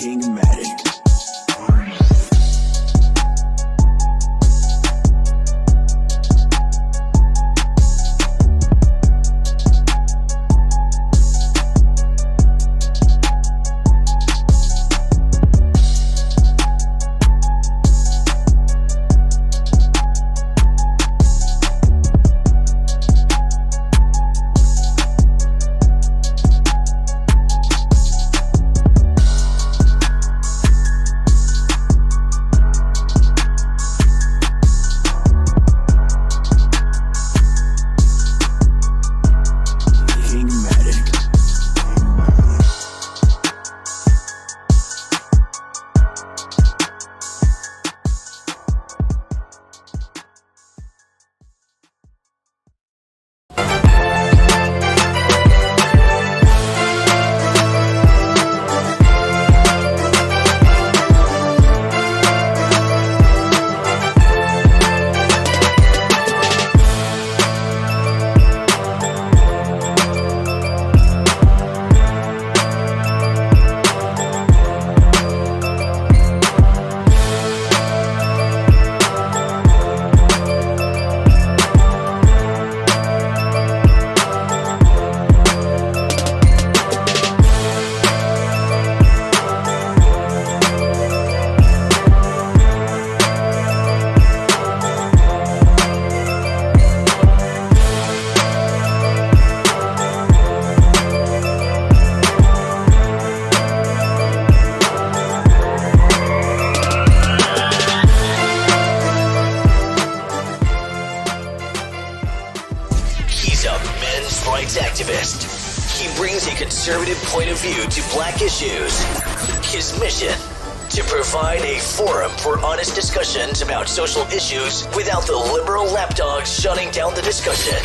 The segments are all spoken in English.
Kingmatic. Conservative point of view to black issues. His mission, to provide a forum for honest discussions about social issues without the liberal lapdogs shutting down the discussion.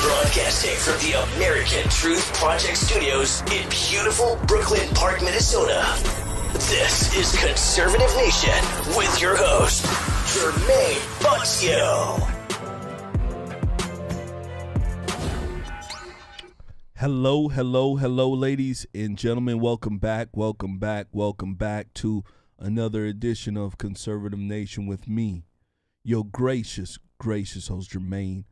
Broadcasting from the American Truth Project studios in beautiful Brooklyn Park, Minnesota. This is Conservative Nation with your host, Jermaine Buxio. Hello, ladies and gentlemen. Welcome back to another edition of Conservative Nation with me, your gracious host, Jermaine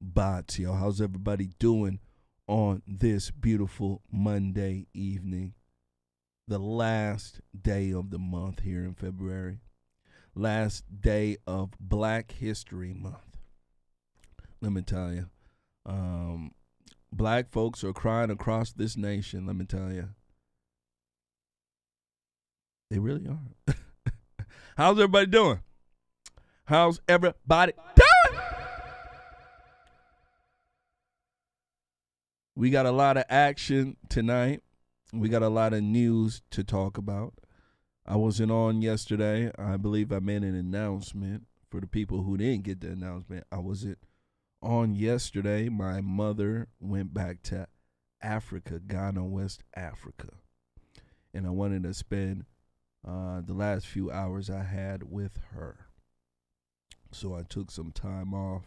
Buxio. How's everybody doing on this beautiful Monday evening? The last day of the month here in February. Last day of Black History Month. Let me tell you, black folks are crying across this nation, let me tell you. They really are. How's everybody doing? How's everybody doing? We got a lot of action tonight. We got a lot of news to talk about. I wasn't on yesterday. I believe I made an announcement for the people who didn't get the announcement. I wasn't on yesterday. My mother went back to Africa, Ghana, West Africa. And I wanted to spend the last few hours I had with her. So I took some time off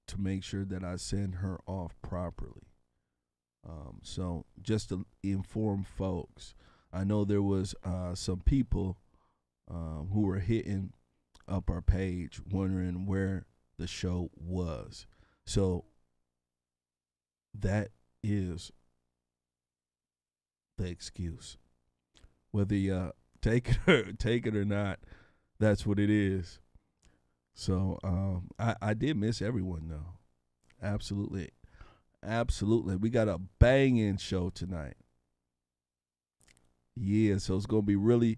to make sure that I send her off properly. So just to inform folks, I know there was some people who were hitting up our page wondering where the show was. So that is the excuse. Whether you take it or not, that's what it is. So I did miss everyone though. Absolutely. We got a banging show tonight. Yeah, so it's gonna be really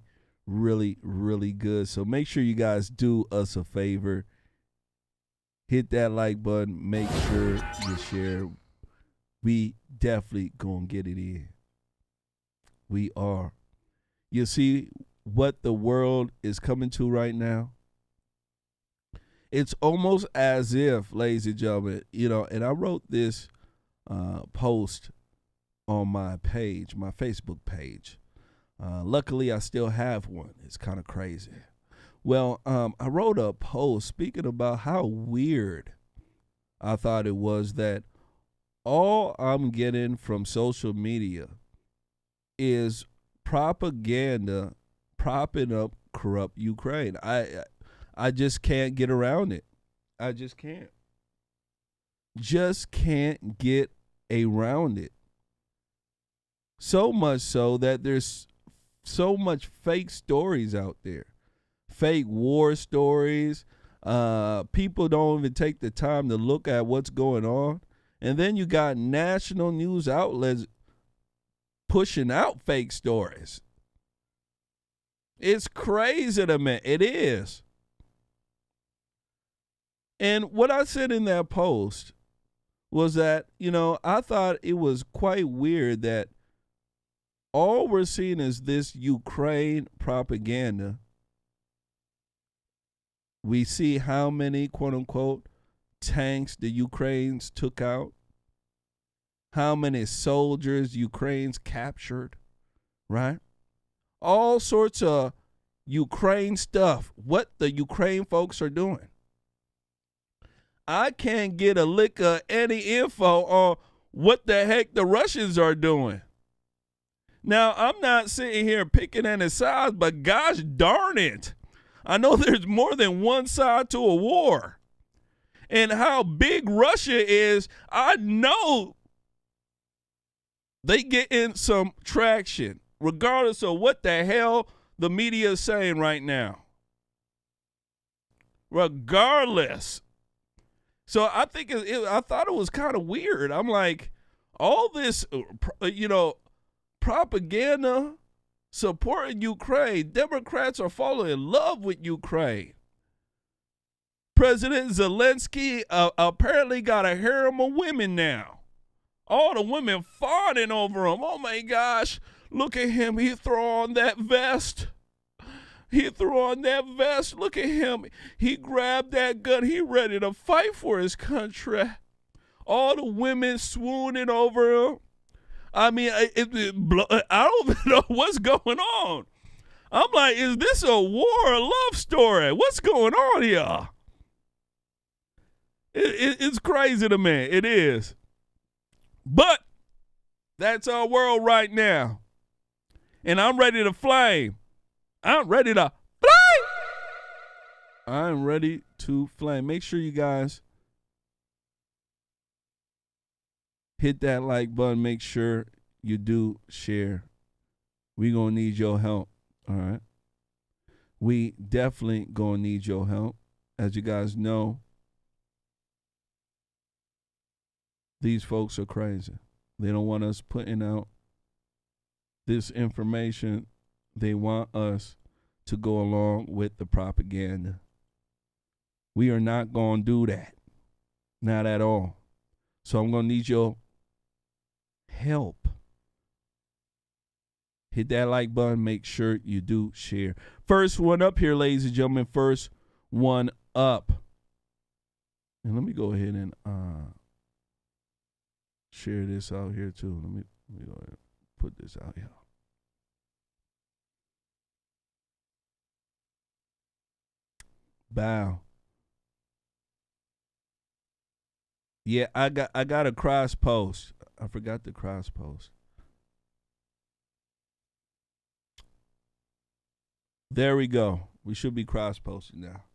good. So make sure you guys do us a favor. Hit that like button. Make sure you share. We definitely gonna get it in. We are. You see what the world is coming to right now? It's almost as if, ladies and gentlemen, and I wrote this post on my page, my Facebook page. Luckily, I still have one. It's kind of crazy. Well, I wrote a post speaking about how weird I thought it was that all I'm getting from social media is propaganda propping up corrupt Ukraine. I just can't get around it. I just can't. Just can't get around it. So much so that there's so much fake stories out there. Fake war stories. People don't even take the time to look at what's going on. And then you got national news outlets pushing out fake stories. It's crazy to me. It is. And what I said in that post was that, I thought it was quite weird that all we're seeing is this Ukraine propaganda. We see how many, quote unquote, tanks the Ukrainians took out, how many soldiers Ukraine's captured, right? All sorts of Ukraine stuff, what the Ukraine folks are doing. I can't get a lick of any info on what the heck the Russians are doing. Now, I'm not sitting here picking any sides, but gosh darn it, I know there's more than one side to a war. And how big Russia is, I know they get in some traction, regardless of what the hell the media is saying right now. Regardless. So I think I thought it was kind of weird. I'm like, all this, propaganda supporting Ukraine. Democrats are falling in love with Ukraine. President Zelensky apparently got a harem of women now. All the women fawning over him. Oh my gosh, look at him. He threw on that vest. Look at him. He grabbed that gun. He ready to fight for his country. All the women swooning over him. I mean, I don't even know what's going on. I'm like, is this a war or love story? What's going on here? It's crazy to me. It is. But that's our world right now. And I'm ready to flame. I'm ready to flame. I'm ready to flame. Make sure you guys hit that like button. Make sure you do share. We're going to need your help. All right. We definitely going to need your help. As you guys know, these folks are crazy. They don't want us putting out this information. They want us to go along with the propaganda. We are not going to do that. Not at all. So I'm going to need your help. Hit that like button. Make sure you do share. First one up here, ladies and gentlemen. First one up. And let me go ahead and share this out here too. Let me go ahead and put this out here. Bow. Yeah, I got a cross post. I forgot the cross post. There we go. We should be cross posting now.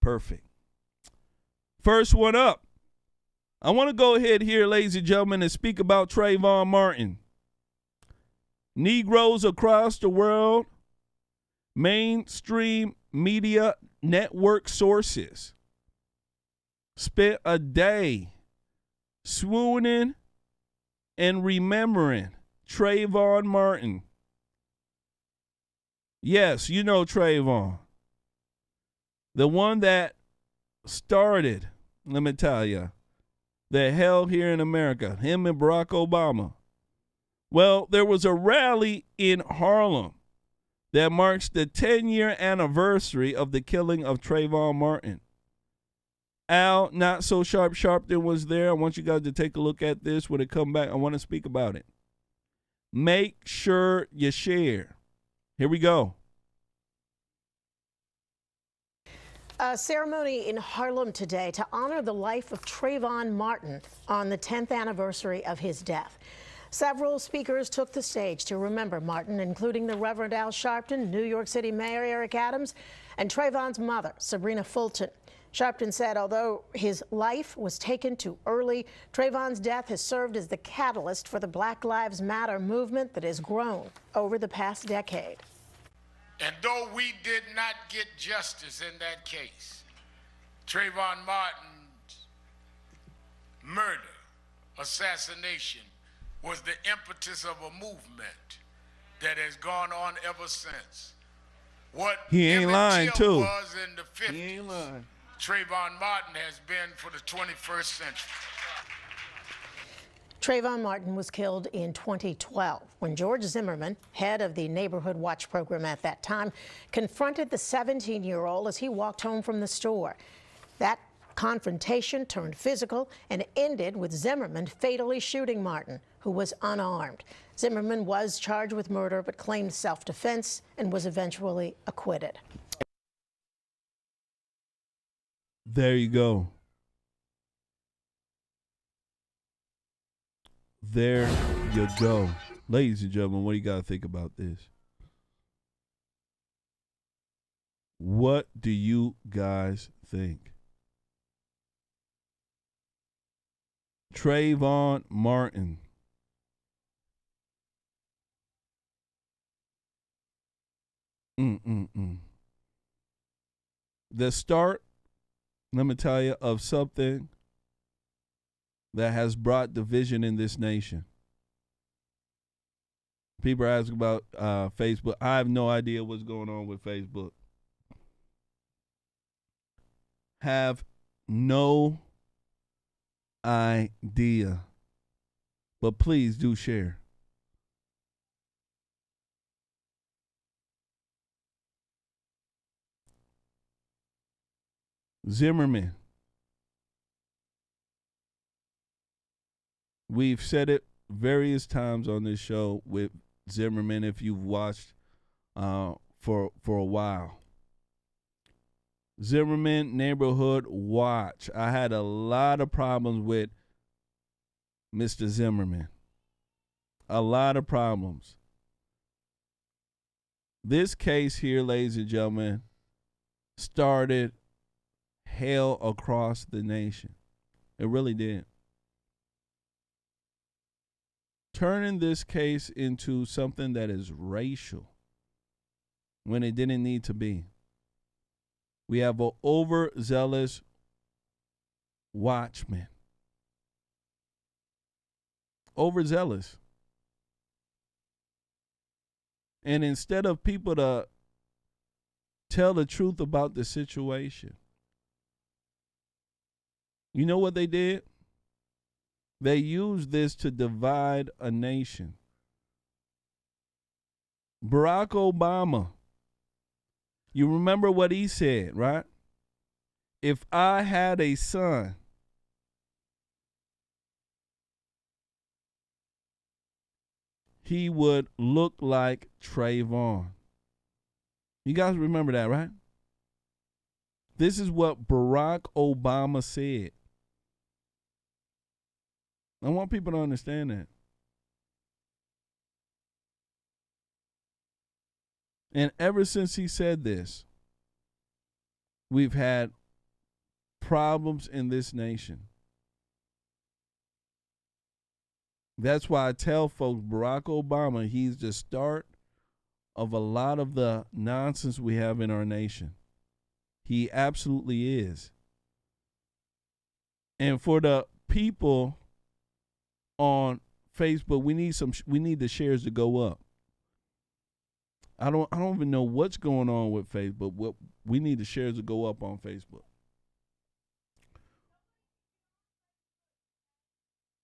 Perfect. First one up. I want to go ahead here, ladies and gentlemen, and speak about Trayvon Martin. Negroes across the world, mainstream media network sources spent a day swooning and remembering Trayvon Martin. Yes, you know Trayvon. The one that started, let me tell you, the hell here in America, him and Barack Obama. Well, there was a rally in Harlem that marks the 10-year anniversary of the killing of Trayvon Martin. Al, not so Sharpton was there. I want you guys to take a look at this. When it come back, I want to speak about it. Make sure you share. Here we go. A ceremony in Harlem today to honor the life of Trayvon Martin on the 10th anniversary of his death. Several speakers took the stage to remember Martin, including the Reverend Al Sharpton, New York City Mayor Eric Adams, and Trayvon's mother, Sabrina Fulton. Sharpton said although his life was taken too early, Trayvon's death has served as the catalyst for the Black Lives Matter movement that has grown over the past decade. And though we did not get justice in that case, Trayvon Martin's murder, assassination, was the impetus of a movement that has gone on ever since. What He ain't lying, too. Was in the 50s, He ain't lying. Trayvon Martin has been for the 21st century. Trayvon Martin was killed in 2012 when George Zimmerman, head of the Neighborhood Watch program at that time, confronted the 17-year-old as he walked home from the store. That confrontation turned physical and ended with Zimmerman fatally shooting Martin, who was unarmed. Zimmerman was charged with murder but claimed self-defense and was eventually acquitted. There you go. There you go. Ladies and gentlemen, what do you got to think about this? What do you guys think? Trayvon Martin. The start, let me tell you, of something that has brought division in this nation. People are asking about Facebook. I have no idea what's going on with Facebook. Have no idea. But please do share. Zimmerman. We've said it various times on this show with Zimmerman if you've watched for a while. Zimmerman Neighborhood Watch. I had a lot of problems with Mr. Zimmerman. A lot of problems. This case here, ladies and gentlemen, started hell across the nation. It really did. Turning this case into something that is racial when it didn't need to be. We have an overzealous watchman. Overzealous. And instead of people to tell the truth about the situation, you know what they did? They used this to divide a nation. Barack Obama, you remember what he said, right? If I had a son, he would look like Trayvon. You guys remember that, right? This is what Barack Obama said. I want people to understand that. And ever since he said this, we've had problems in this nation. That's why I tell folks, Barack Obama, he's the start of a lot of the nonsense we have in our nation. He absolutely is. And for the people on Facebook, we need the shares to go up. I don't even know what's going on with Facebook. We need the shares to go up on Facebook.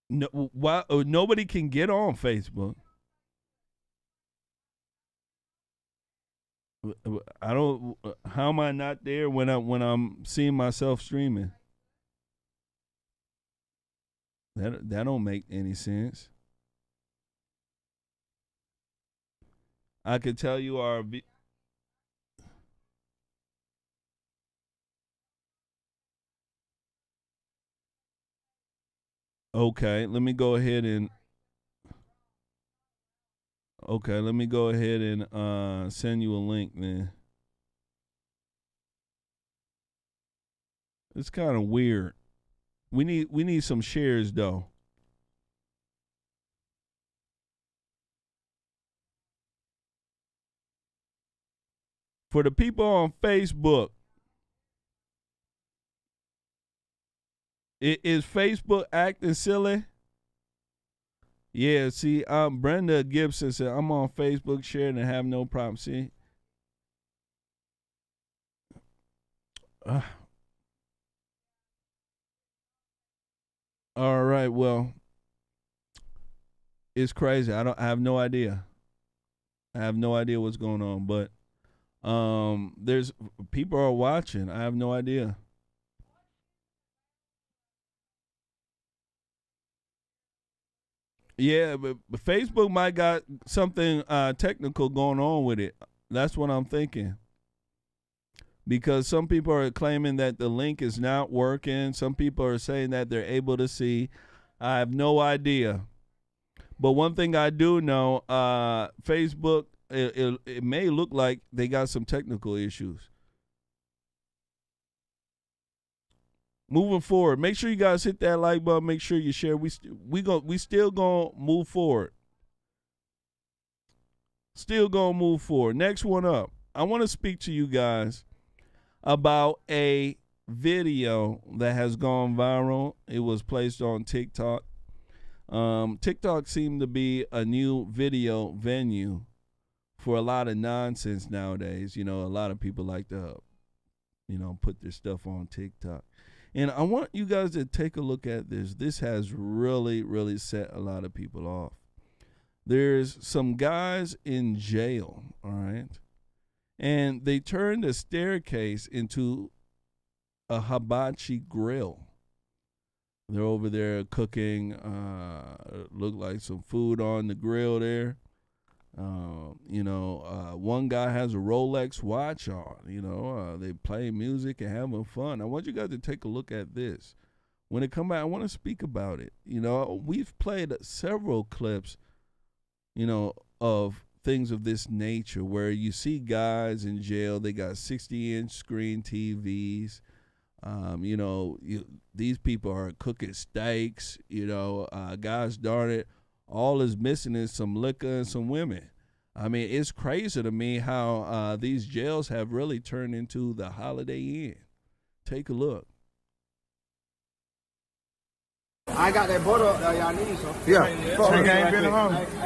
No, why nobody can get on Facebook? I don't. How am I not there when I'm seeing myself streaming? That don't make any sense. I could tell you our. Okay, let me go ahead and. Okay, let me go ahead and send you a link then. It's kind of weird. We need some shares though. For the people on Facebook, is Facebook acting silly? Yeah, see, Brenda Gibson said, I'm on Facebook sharing and have no problem. See? All right, well, it's crazy. I have no idea. I have no idea what's going on, but there's people are watching. I have no idea. Yeah, but Facebook might got something technical going on with it. That's what I'm thinking. Because some people are claiming that the link is not working. Some people are saying that they're able to see. I have no idea. But one thing I do know, Facebook, it may look like they got some technical issues. Moving forward, make sure you guys hit that like button. Make sure you share. We still gonna move forward. Still gonna move forward. Next one up. I want to speak to you guys about a video that has gone viral. It was placed on TikTok. TikTok seemed to be a new video venue for a lot of nonsense nowadays. You know, a lot of people like to, put their stuff on TikTok. And I want you guys to take a look at this. This has really, really set a lot of people off. There's some guys in jail, all right? And they turned a staircase into a hibachi grill. They're over there cooking, look like some food on the grill there. One guy has a Rolex watch on, they play music and having fun. I want you guys to take a look at this. When it come back, I want to speak about it. We've played several clips, of things of this nature where you see guys in jail, they got 60-inch screen TVs. These people are cooking steaks, gosh darn it. All is missing is some liquor and some women. I mean, it's crazy to me how these jails have really turned into the Holiday Inn. Take a look. I got that butter up there, y'all need some. Yeah. I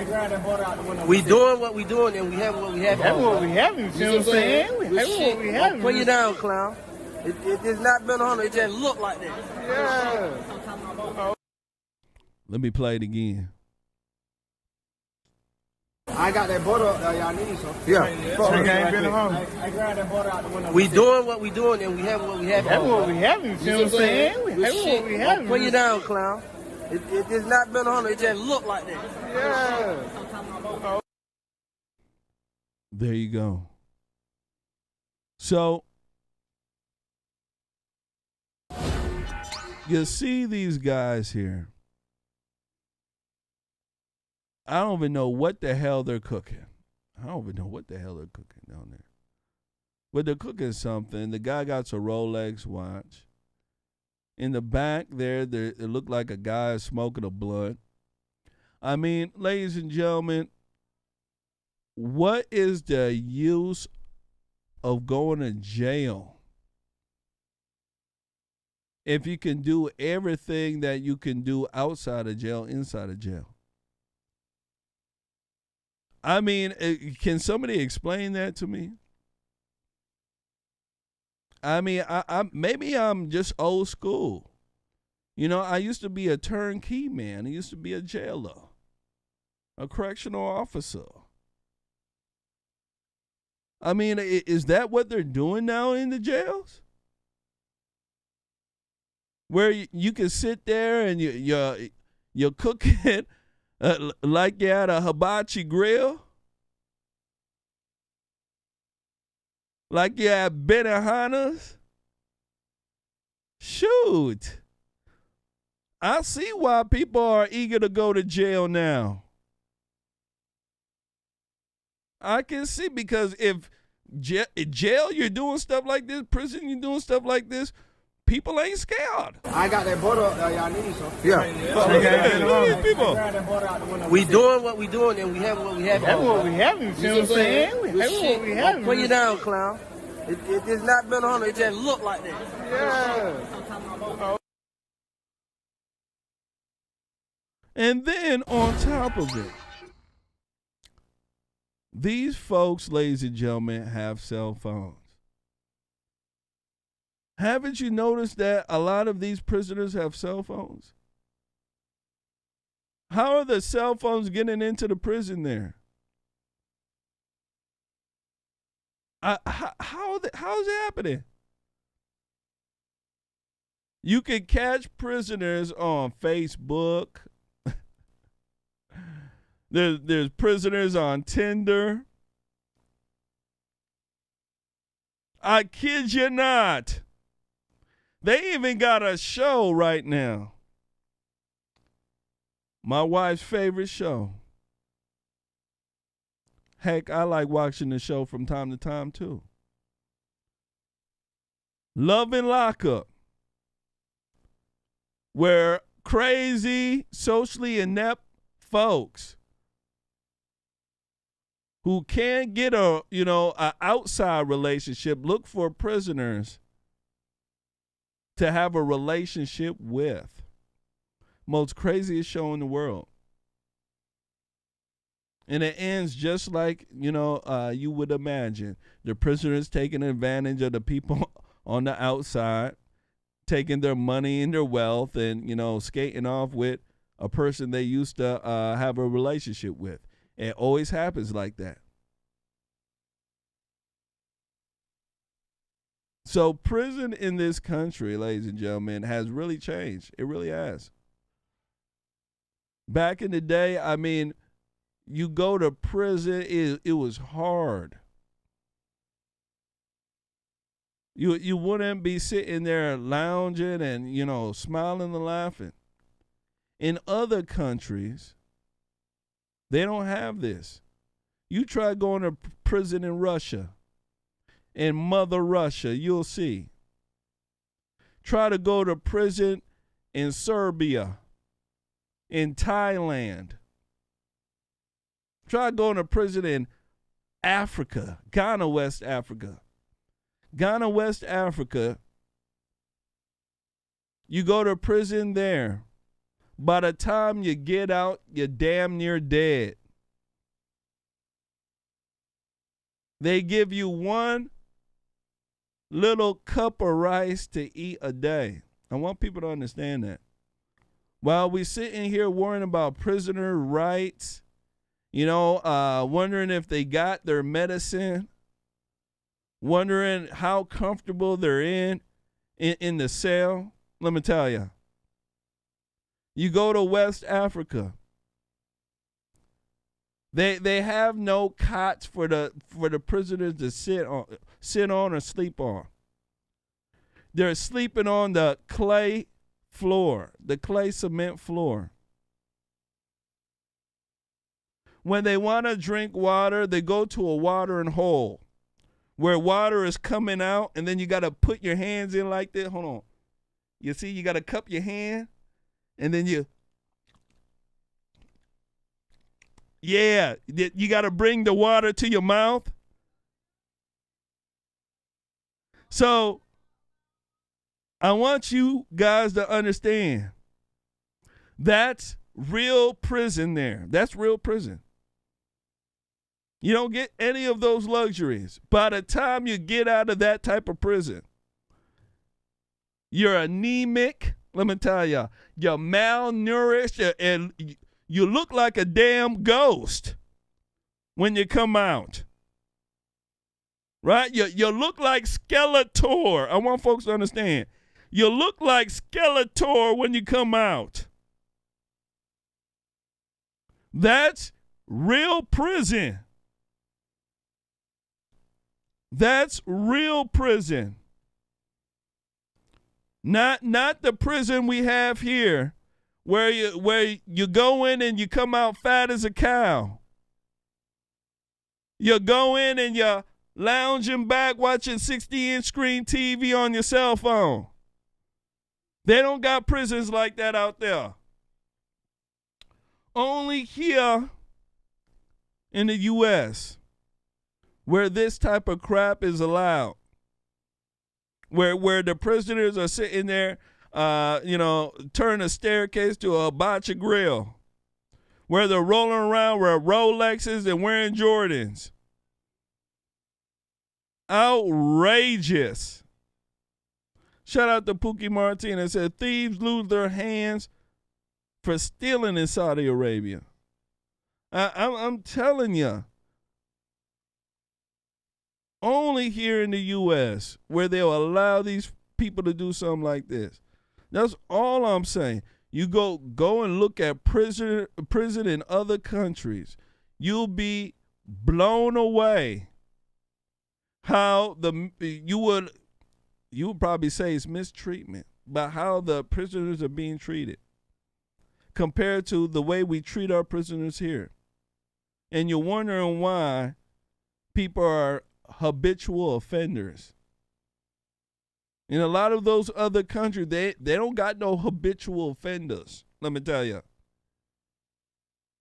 grabbed that butter out the window. We doing what we doing and we have what we have. That's what we having, you see what I'm saying? We have what we having. Put you down, clown. It's not been on. It just look like that. Yeah. Let me play it again. I got that butter up there, y'all need some. Yeah. I grabbed that butter out the window. We doing what we doing and we have what we have. That's what we having, you see what I'm saying? We have what we having. Put you down, clown. It's not been on. It just look like that. Yeah. There you go. So you see these guys here. I don't even know what the hell they're cooking. I don't even know what the hell they're cooking down there. But they're cooking something. The guy got a Rolex watch. In the back there, it looked like a guy smoking a blunt. I mean, ladies and gentlemen, what is the use of going to jail if you can do everything that you can do outside of jail, inside of jail? I mean, can somebody explain that to me? I mean, I maybe I'm just old school. I used to be a turnkey man. I used to be a jailer, a correctional officer. I mean, is that what they're doing now in the jails? Where you can sit there and you're cooking like you had a hibachi grill? Like you had Benahanas? Shoot. I see why people are eager to go to jail now. I can see, because if jail you're doing stuff like this, prison you're doing stuff like this, people ain't scared. I got that border up there, y'all need some. Yeah. Look at these people. Grab that border out the window. We doing what we doing, and we have what we have. That's what we have, you see what I'm saying? We have what we have. Put you down, clown. It's not been on. It just look like that. Yeah. And then on top of it, these folks, ladies and gentlemen, have cell phones. Haven't you noticed that a lot of these prisoners have cell phones? How are the cell phones getting into the prison there? How is it happening? You can catch prisoners on Facebook. There's prisoners on Tinder. I kid you not. They even got a show right now. My wife's favorite show. Heck, I like watching the show from time to time too. Love and Lockup, where crazy, socially inept folks who can't get a outside relationship look for prisoners to have a relationship with. Most craziest show in the world. And it ends just like, you would imagine. The prisoners taking advantage of the people on the outside, taking their money and their wealth, and, skating off with a person they used to have a relationship with. It always happens like that. So prison in this country, ladies and gentlemen, has really changed. It really has. Back in the day, I mean, you go to prison, it was hard. You wouldn't be sitting there lounging and, smiling and laughing. In other countries, they don't have this. You try going to prison in Russia, in Mother Russia, you'll see. Try to go to prison in Serbia, in Thailand. Try going to prison in Africa, Ghana, West Africa. Ghana, West Africa, you go to prison there. By the time you get out, you're damn near dead. They give you one little cup of rice to eat a day. I want people to understand that. While we're sitting here worrying about prisoner rights, wondering if they got their medicine, wondering how comfortable they're in the cell, let me tell you. You go to West Africa. They have no cots for the prisoners to sit on or sleep on. They're sleeping on the clay floor, the clay cement floor. When they want to drink water, they go to a watering hole where water is coming out, and then you got to put your hands in like this. Hold on. You see, you got to cup your hand, and then you got to bring the water to your mouth. So I want you guys to understand that's real prison there. That's real prison. You don't get any of those luxuries. By the time you get out of that type of prison, you're anemic. Let me tell you, you're malnourished, and you look like a damn ghost when you come out. Right? You look like Skeletor. I want folks to understand. You look like Skeletor when you come out. That's real prison. That's real prison. Not the prison we have here where you go in and you come out fat as a cow. You go in and you're lounging back watching 60-inch screen TV on your cell phone. They don't got prisons like that out there. Only here in the U.S. where this type of crap is allowed. Where the prisoners are sitting there, turn a staircase to a hibachi grill. Where they're rolling around with Rolexes and wearing Jordans. Outrageous. Shout out to Putin Martin and said thieves lose their hands for stealing in Saudi Arabia. I'm telling you, only here in the U.S. where they'll allow these people to do something like this. That's all I'm saying. You go and look at prison in other countries. You'll be blown away how you would probably say it's mistreatment, but how the prisoners are being treated compared to the way we treat our prisoners here. And you're wondering why people are habitual offenders. In a lot of those other countries, they don't got no habitual offenders. Let me tell you.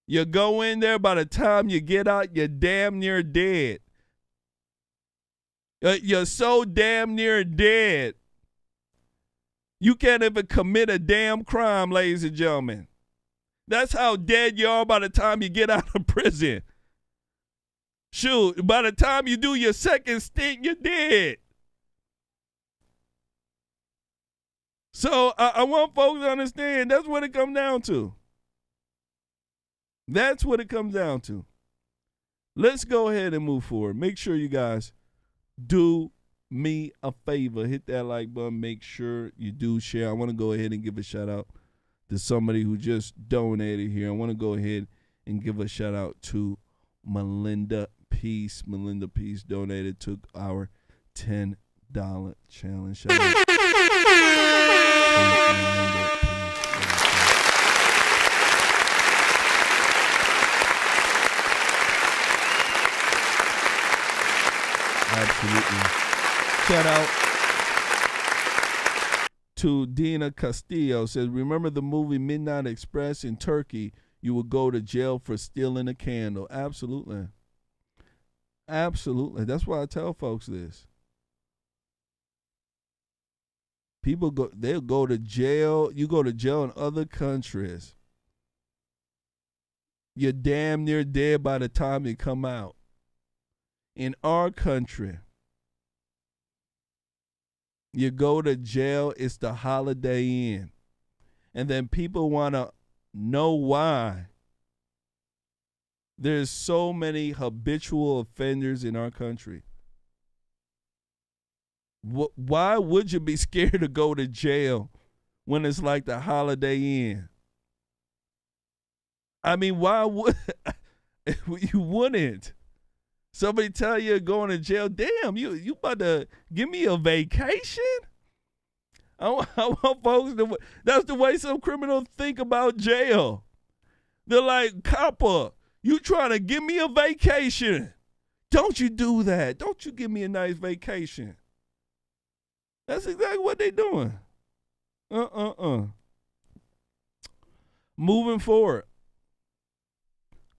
You go in there, by the time you get out, you're damn near dead. You're so damn near dead. You can't even commit a damn crime, ladies and gentlemen. That's how dead you are by the time you get out of prison. Shoot, by the time you do your second stint, you're dead. So I want folks to understand that's what it comes down to. That's what it comes down to. Let's go ahead and move forward. Make sure you guys do me a favor. Hit that like button. Make sure you do share. I want to go ahead and give a shout out to somebody who just donated here. I want to go ahead and give a shout out to Melinda Peace. Melinda Peace donated, took our $10 challenge. Shout out. Absolutely. Shout out to Dina Castillo. Says, remember the movie Midnight Express in Turkey? You would go to jail for stealing a candle. Absolutely. Absolutely. That's why I tell folks this. They'll go to jail. You go to jail in other countries. You're damn near dead by the time you come out. In our country, you go to jail, it's the Holiday Inn. And then people want to know why there's so many habitual offenders in our country. Why would you be scared to go to jail when it's like the Holiday Inn? I mean, why would you wouldn't? Somebody tell you going to jail, damn, you about to give me a vacation? I want folks to, that's the way some criminals think about jail. They're like, copper, you trying to give me a vacation. Don't you do that. Don't you give me a nice vacation. That's exactly what they're doing. Moving forward.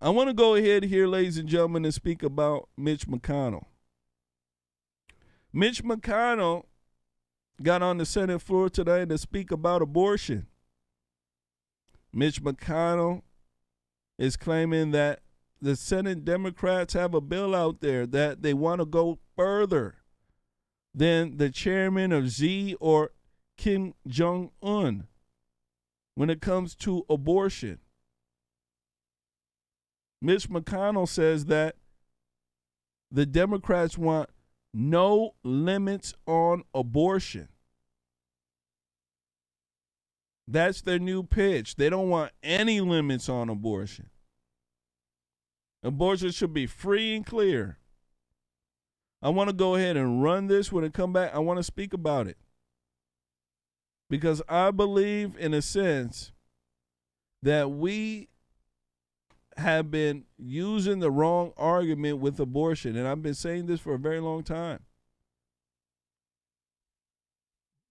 I want to go ahead here, ladies and gentlemen, and speak about Mitch McConnell. Mitch McConnell got on the Senate floor today to speak about abortion. Mitch McConnell is claiming that the Senate Democrats have a bill out there that they want to go further than the chairman of Xi or Kim Jong-un when it comes to abortion. Mitch McConnell says that the Democrats want no limits on abortion. That's their new pitch. They don't want any limits on abortion. Abortion should be free and clear. I want to go ahead and run this. When it come back, I want to speak about it. Because I believe, in a sense, that we have been using the wrong argument with abortion, and I've been saying this for a very long time.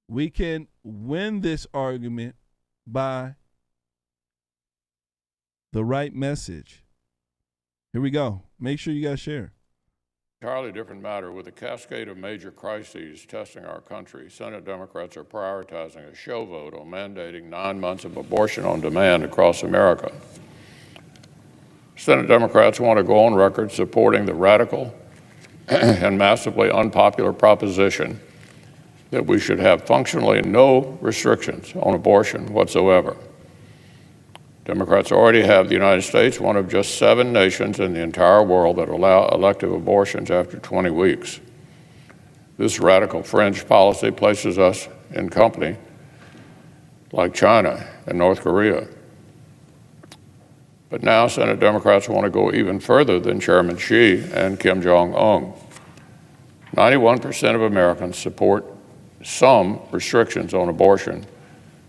We can win this argument by the right message. Here we go. Make sure you guys share. Entirely different matter. With a cascade of major crises testing our country, Senate Democrats are prioritizing a show vote on mandating 9 months of abortion on demand across America. Senate Democrats want to go on record supporting the radical and massively unpopular proposition that we should have functionally no restrictions on abortion whatsoever. Democrats already have the United States, one of just 7 nations in the entire world that allow elective abortions after 20 weeks. This radical fringe policy places us in company like China and North Korea. But now Senate Democrats want to go even further than Chairman Xi and Kim Jong-un. 91% of Americans support some restrictions on abortion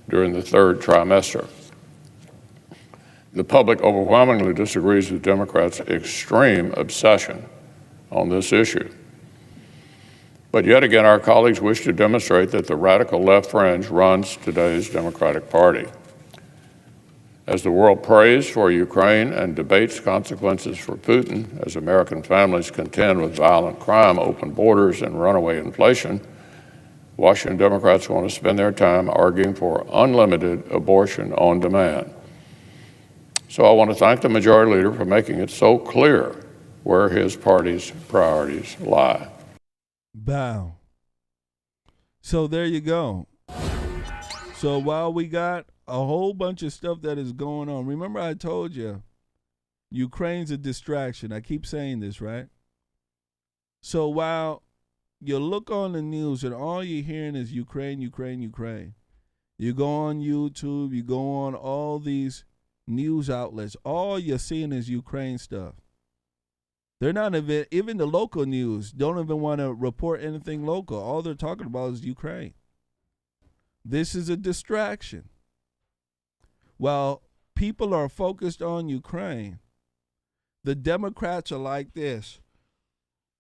during the 3rd trimester. The public overwhelmingly disagrees with Democrats' extreme obsession on this issue. But yet again, our colleagues wish to demonstrate that the radical left fringe runs today's Democratic Party. As the world prays for Ukraine and debates consequences for Putin, as American families contend with violent crime, open borders, and runaway inflation, Washington Democrats want to spend their time arguing for unlimited abortion on demand. So I want to thank the majority leader for making it so clear where his party's priorities lie. Bow. So there you go. So while we got a whole bunch of stuff that is going on, remember I told you Ukraine's a distraction. I keep saying this, right? So while you look on the news and all you're hearing is Ukraine, Ukraine, Ukraine, you go on YouTube, you go on all these news outlets, all you're seeing is Ukraine stuff. They're not even the local news don't even want to report anything local. All they're talking about is Ukraine. This is a distraction. While people are focused on Ukraine, the Democrats are like this.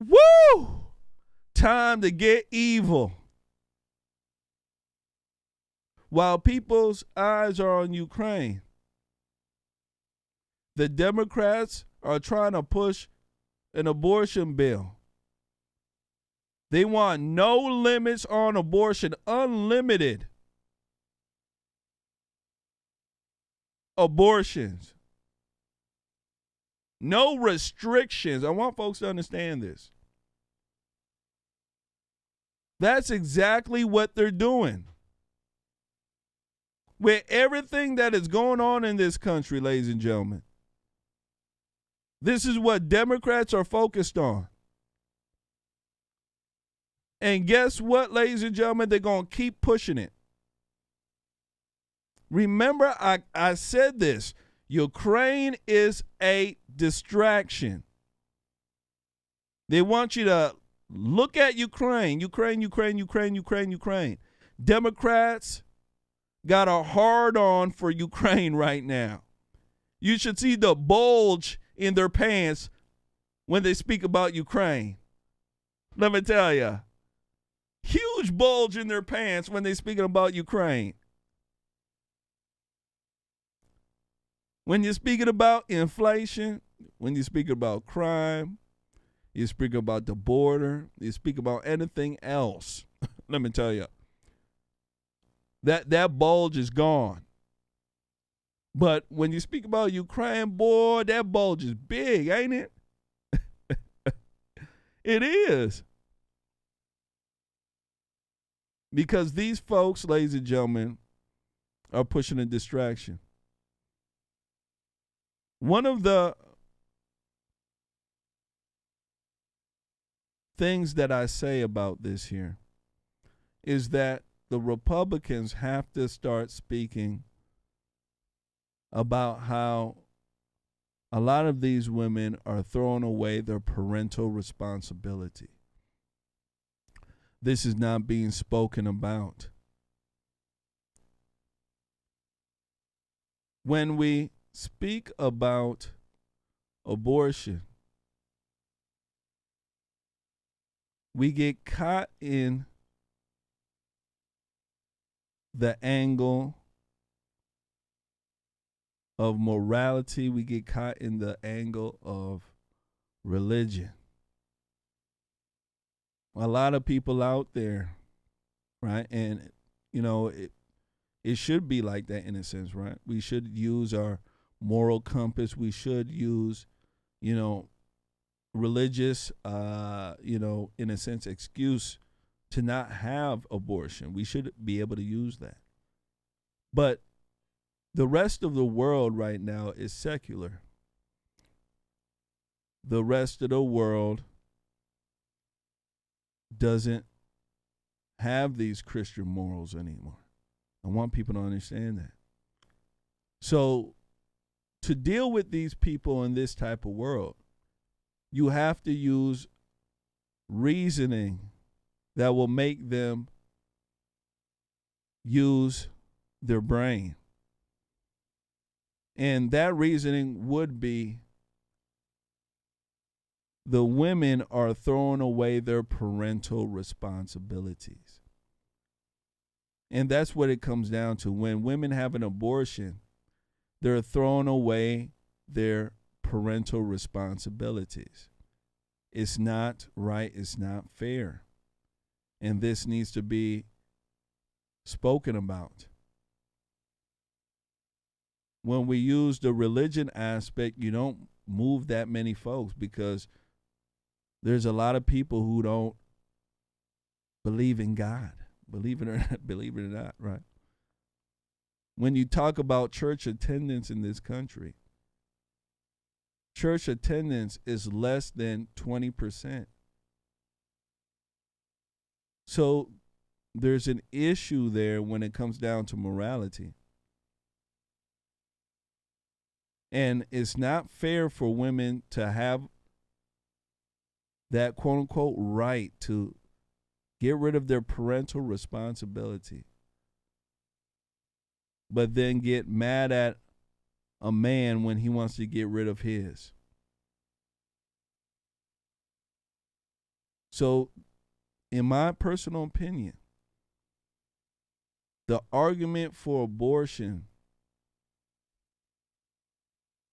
Woo! Time to get evil. While people's eyes are on Ukraine, the Democrats are trying to push an abortion bill. They want no limits on abortion, unlimited abortions. No restrictions. I want folks to understand this. That's exactly what they're doing. With everything that is going on in this country, ladies and gentlemen, this is what Democrats are focused on. And guess what, ladies and gentlemen? They're going to keep pushing it. Remember, I said this. Ukraine is a distraction. They want you to look at Ukraine. Democrats got a hard on for Ukraine right now. You should see the bulge in their pants when they speak about Ukraine. Let me tell you, huge bulge in their pants when they're speaking about Ukraine. When you're speaking about inflation, when you're speaking about crime, you speak about the border, you speak about anything else, let me tell you, that bulge is gone. But when you speak about Ukraine, boy, that bulge is big, ain't it? It is. Because these folks, ladies and gentlemen, are pushing a distraction. One of the things that I say about this here is that the Republicans have to start speaking about how a lot of these women are throwing away their parental responsibility. This is not being spoken about. When we speak about abortion, we get caught in the angle of morality. We get caught in the angle of religion. A lot of people out there, right? And, you know, it should be like that in a sense, right? We should use our moral compass. We should use, you know, religious, you know, in a sense, excuse to not have abortion. We should be able to use that. But the rest of the world right now is secular. The rest of the world doesn't have these Christian morals anymore. I want people to understand that. So to deal with these people in this type of world, you have to use reasoning that will make them use their brain. And that reasoning would be the women are throwing away their parental responsibilities. And that's what it comes down to. When women have an abortion, they're throwing away their parental responsibilities. It's not right. It's not fair. And this needs to be spoken about. When we use the religion aspect, you don't move that many folks because there's a lot of people who don't believe in God. Believe it or not, right? When you talk about church attendance in this country, church attendance is less than 20%. So there's an issue there when it comes down to morality. And it's not fair for women to have that quote unquote right to get rid of their parental responsibility, but then get mad at a man when he wants to get rid of his. So, in my personal opinion, the argument for abortion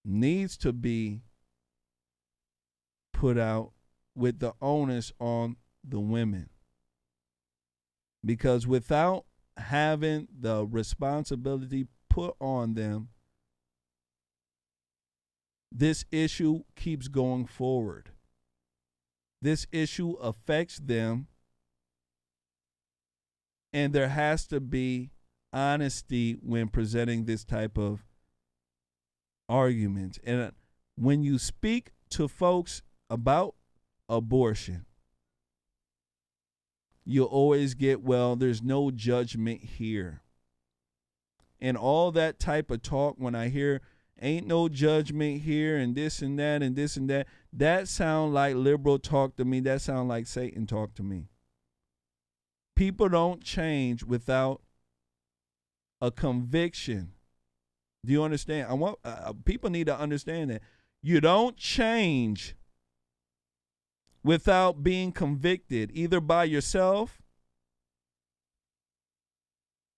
needs to be put out with the onus on the women. Because without having the responsibility put on them, this issue keeps going forward. This issue affects them, and there has to be honesty when presenting this type of argument. And when you speak to folks about abortion, you'll always get, well, there's no judgment here. And all that type of talk, when I hear ain't no judgment here and this and that and this and that, that sound like liberal talk to me. That sound like Satan talk to me. People don't change without a conviction. Do you understand? I want people need to understand that. You don't change without being convicted, either by yourself,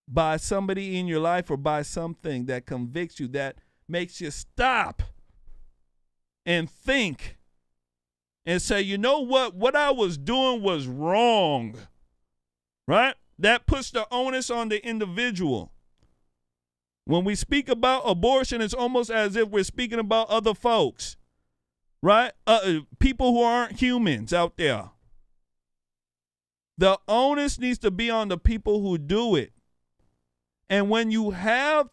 by somebody in your life, or by something that convicts you, that makes you stop and think and say, you know what I was doing was wrong, right? That puts the onus on the individual. When we speak about abortion, it's almost as if we're speaking about other folks. Right? People who aren't humans out there. The onus needs to be on the people who do it. And when you have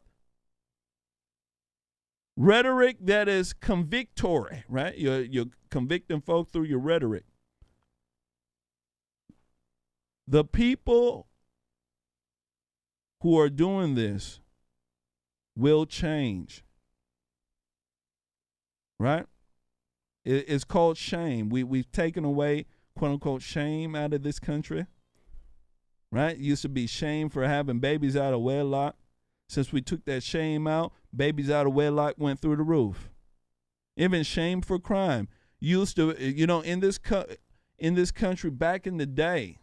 rhetoric that is convictory, right? You're convicting folk through your rhetoric. The people who are doing this will change. Right? It's called shame. We've taken away, quote unquote, shame out of this country. Right? It used to be shame for having babies out of wedlock. Since we took that shame out, babies out of wedlock went through the roof. Even shame for crime. Used to, in this country back in the day,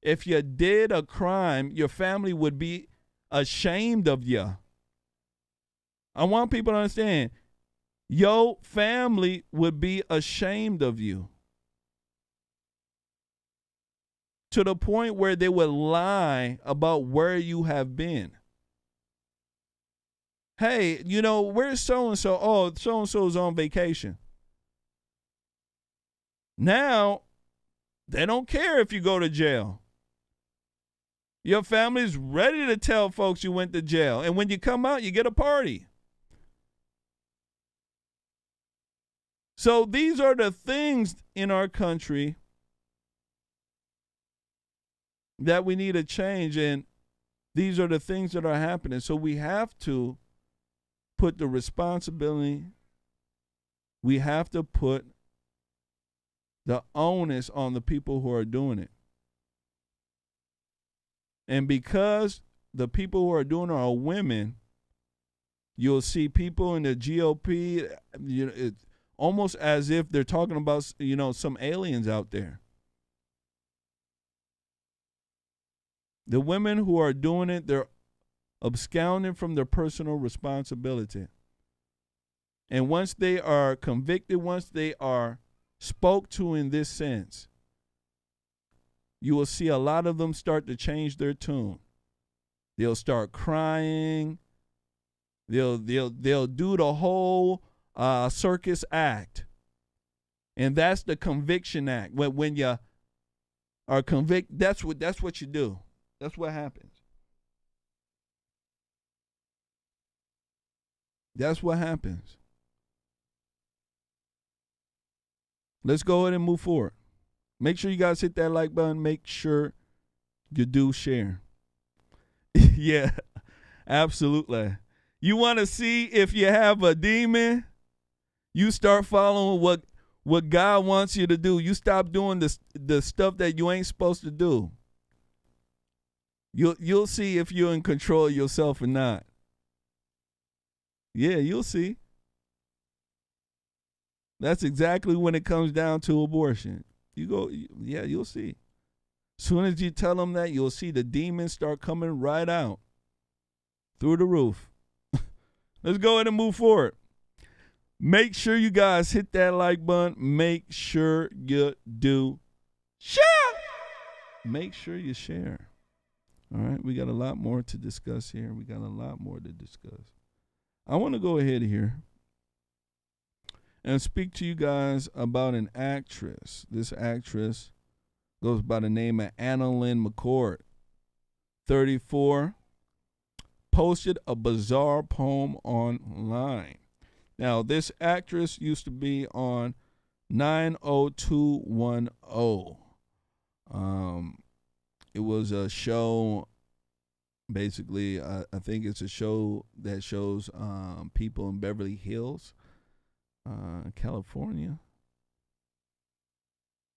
if you did a crime, your family would be ashamed of you. I want people to understand, your family would be ashamed of you. To the point where they would lie about where you have been. Hey, where's so-and-so? Oh, so-and-so's on vacation. Now, they don't care if you go to jail. Your family's ready to tell folks you went to jail. And when you come out, you get a party. So these are the things in our country that we need to change. And these are the things that are happening. So we have to put the responsibility, we have to put the onus on the people who are doing it. And because the people who are doing it are women, you'll see people in the GOP, it's almost as if they're talking about, some aliens out there. The women who are doing it, they're absconding from their personal responsibility. And once they are convicted, once they are spoke to in this sense, you will see a lot of them start to change their tune. They'll start crying. They'll do the whole circus act. And that's the conviction act. When you are convicted, that's what you do. That's what happens. That's what happens. Let's go ahead and move forward. Make sure you guys hit that like button. Make sure you do share. Yeah, absolutely. You want to see if you have a demon? You start following what God wants you to do. You stop doing the stuff that you ain't supposed to do. You'll see if you're in control of yourself or not. Yeah, you'll see. That's exactly when it comes down to abortion. You'll see. As soon as you tell them that, you'll see the demons start coming right out through the roof. Let's go ahead and move forward. Make sure you guys hit that like button. Make sure you do share. Make sure you share. All right, we got a lot more to discuss here. I want to go ahead here and speak to you guys about an actress. This actress goes by the name of Anna Lynn McCord, 34, posted a bizarre poem online. Now, this actress used to be on 90210. It was a show, basically, I think it's a show that shows people in Beverly Hills, California.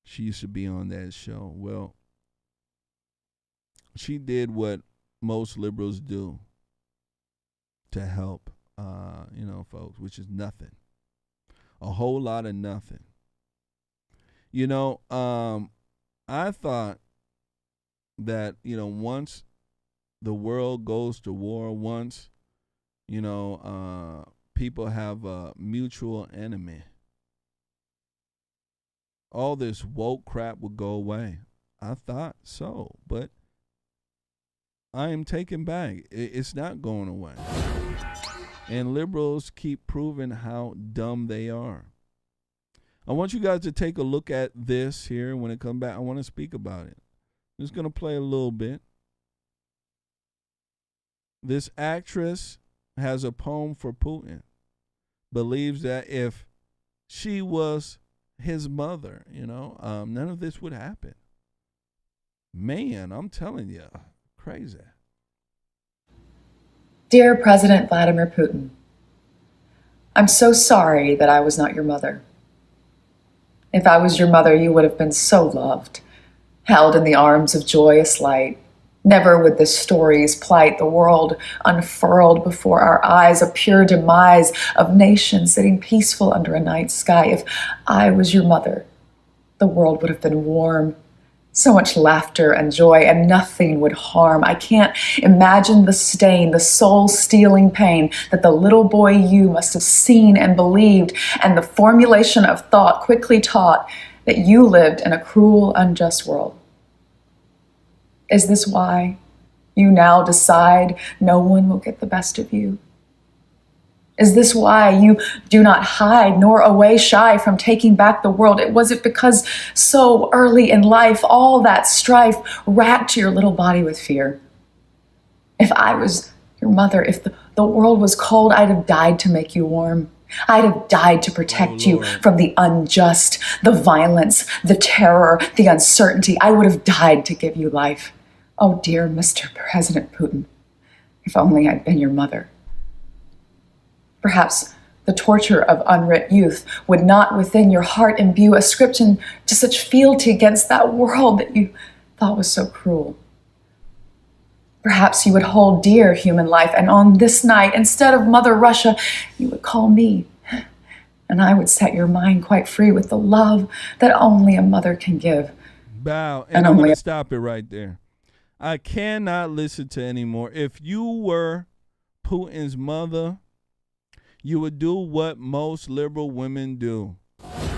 She used to be on that show. Well, she did what most liberals do to help, folks, which is nothing. A whole lot of nothing. I thought that, once the world goes to war, once, people have a mutual enemy, all this woke crap would go away. I thought so, but I am taken back. It's not going away. And liberals keep proving how dumb they are. I want you guys to take a look at this here. When it comes back, I want to speak about it. I'm just going to play a little bit. This actress has a poem for Putin. Believes that if she was his mother, none of this would happen. Man, I'm telling you, crazy. Dear President Vladimir Putin, I'm so sorry that I was not your mother. If I was your mother, you would have been so loved, held in the arms of joyous light, Never would the stories plight the world unfurled before our eyes, a pure demise of nations sitting peaceful under a night sky. If I was your mother, the world would have been warm. So much laughter and joy, and nothing would harm. I can't imagine the stain, the soul-stealing pain that the little boy you must have seen and believed, and the formulation of thought quickly taught that you lived in a cruel, unjust world. Is this why you now decide no one will get the best of you? Is this why you do not hide nor away shy from taking back the world? Was it because so early in life all that strife racked your little body with fear? If I was your mother, if the world was cold, I'd have died to make you warm. I'd have died to protect you from the unjust, the violence, the terror, the uncertainty. I would have died to give you life. Oh, dear Mr. President Putin, if only I'd been your mother. Perhaps the torture of unwrit youth would not within your heart imbue a scription to such fealty against that world that you thought was so cruel. Perhaps you would hold dear human life, and on this night, instead of Mother Russia, you would call me, and I would set your mind quite free with the love that only a mother can give. Bow, and I'm going to stop it right there. I cannot listen to anymore. If you were Putin's mother, you would do what most liberal women do.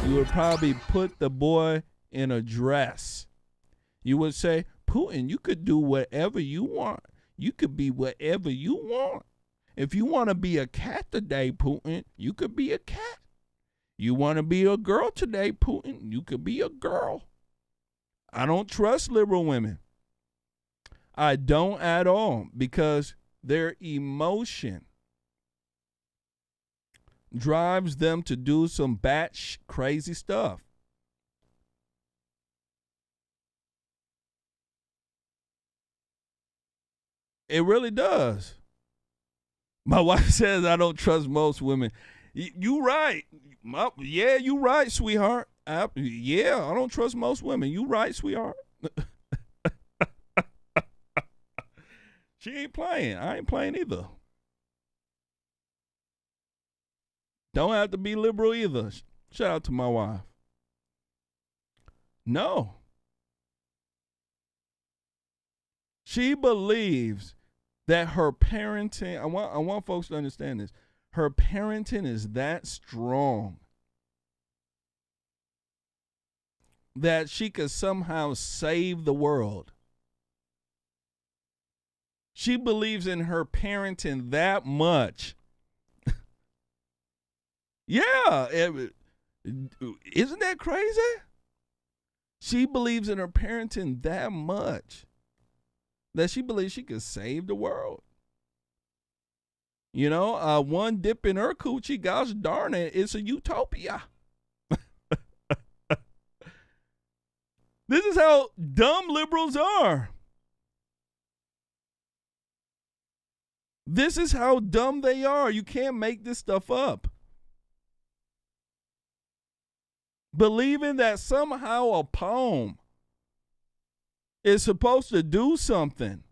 You would probably put the boy in a dress. You would say, Putin, you could do whatever you want. You could be whatever you want. If you want to be a cat today, Putin, you could be a cat. You want to be a girl today, Putin, you could be a girl. I don't trust liberal women. I don't at all, because their emotion drives them to do some crazy stuff. It really does. My wife says I don't trust most women. You right. Yeah, you right, sweetheart. Yeah, I don't trust most women. You right, sweetheart. She ain't playing. I ain't playing either. Don't have to be liberal either. Shout out to my wife. No. She believes that her parenting, I want folks to understand this. Her parenting is that strong that she could somehow save the world. She believes in her parenting that much. Yeah. Isn't that crazy? She believes in her parenting that much that she believes she could save the world. You know, one dip in her coochie, gosh darn it, it's a utopia. This is how dumb liberals are. This is how dumb they are. You can't make this stuff up. Believing that somehow a poem is supposed to do something.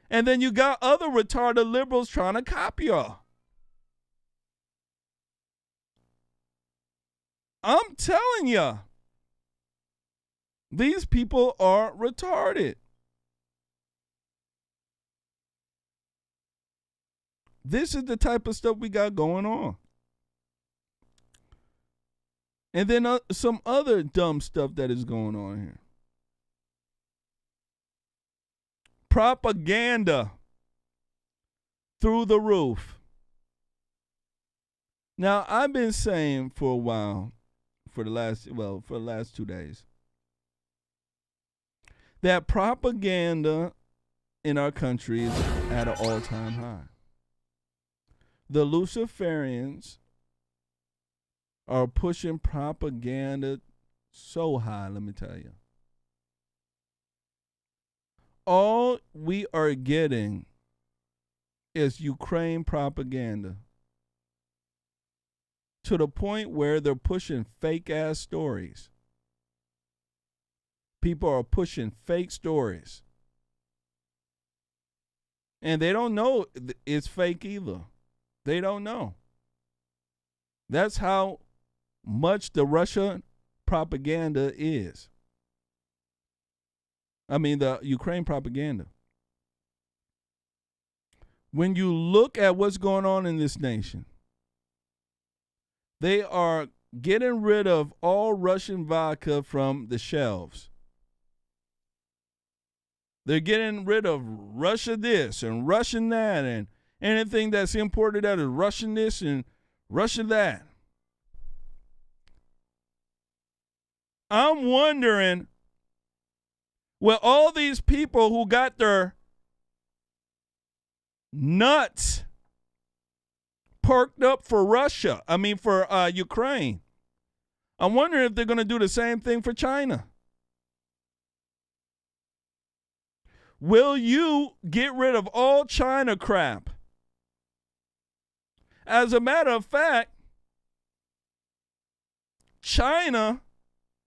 And then you got other retarded liberals trying to copy her. I'm telling you, these people are retarded. This is the type of stuff we got going on. And then some other dumb stuff that is going on here. Propaganda through the roof. Now, I've been saying for a while, for the last 2 days, that propaganda in our country is at an all-time high. The Luciferians are pushing propaganda so high, let me tell you. All we are getting is Ukraine propaganda, to the point where they're pushing fake-ass stories. People are pushing fake stories. And they don't know it's fake either. They don't know. That's how much the Russia propaganda is. I mean, the Ukraine propaganda. When you look at what's going on in this nation, they are getting rid of all Russian vodka from the shelves. They're getting rid of Russia this and Russian that, and anything that's imported out is Russian this and Russian that. I'm wondering, will all these people who got their nuts perked up for Russia, for Ukraine, I'm wondering if they're going to do the same thing for China. Will you get rid of all China crap? As a matter of fact, China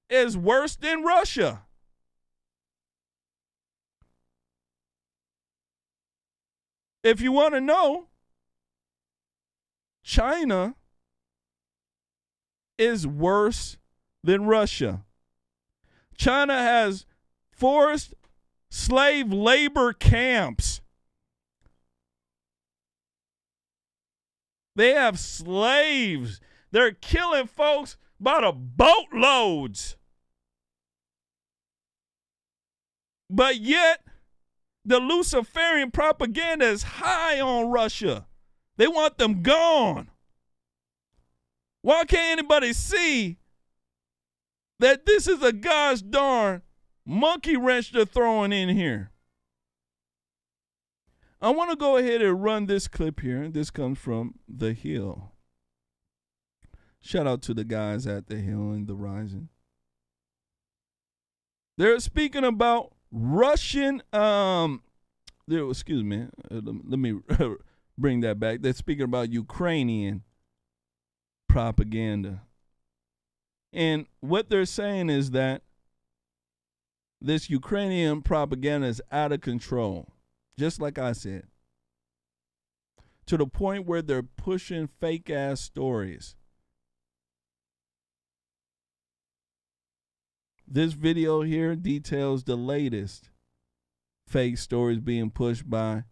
is worse than Russia. If you want to know, China is worse than Russia. China has forced slave labor camps. They have slaves. They're killing folks by the boatloads. But yet, the Luciferian propaganda is high on Russia. They want them gone. Why can't anybody see that this is a gosh darn monkey wrench they're throwing in here? I want to go ahead and run this clip here. This comes from The Hill. Shout out to the guys at The Hill and The Rising. They're speaking about Russian, excuse me, let me bring that back. They're speaking about Ukrainian propaganda. And what they're saying is that this Ukrainian propaganda is out of control, just like I said, to the point where they're pushing fake-ass stories. This video here details the latest fake stories being pushed by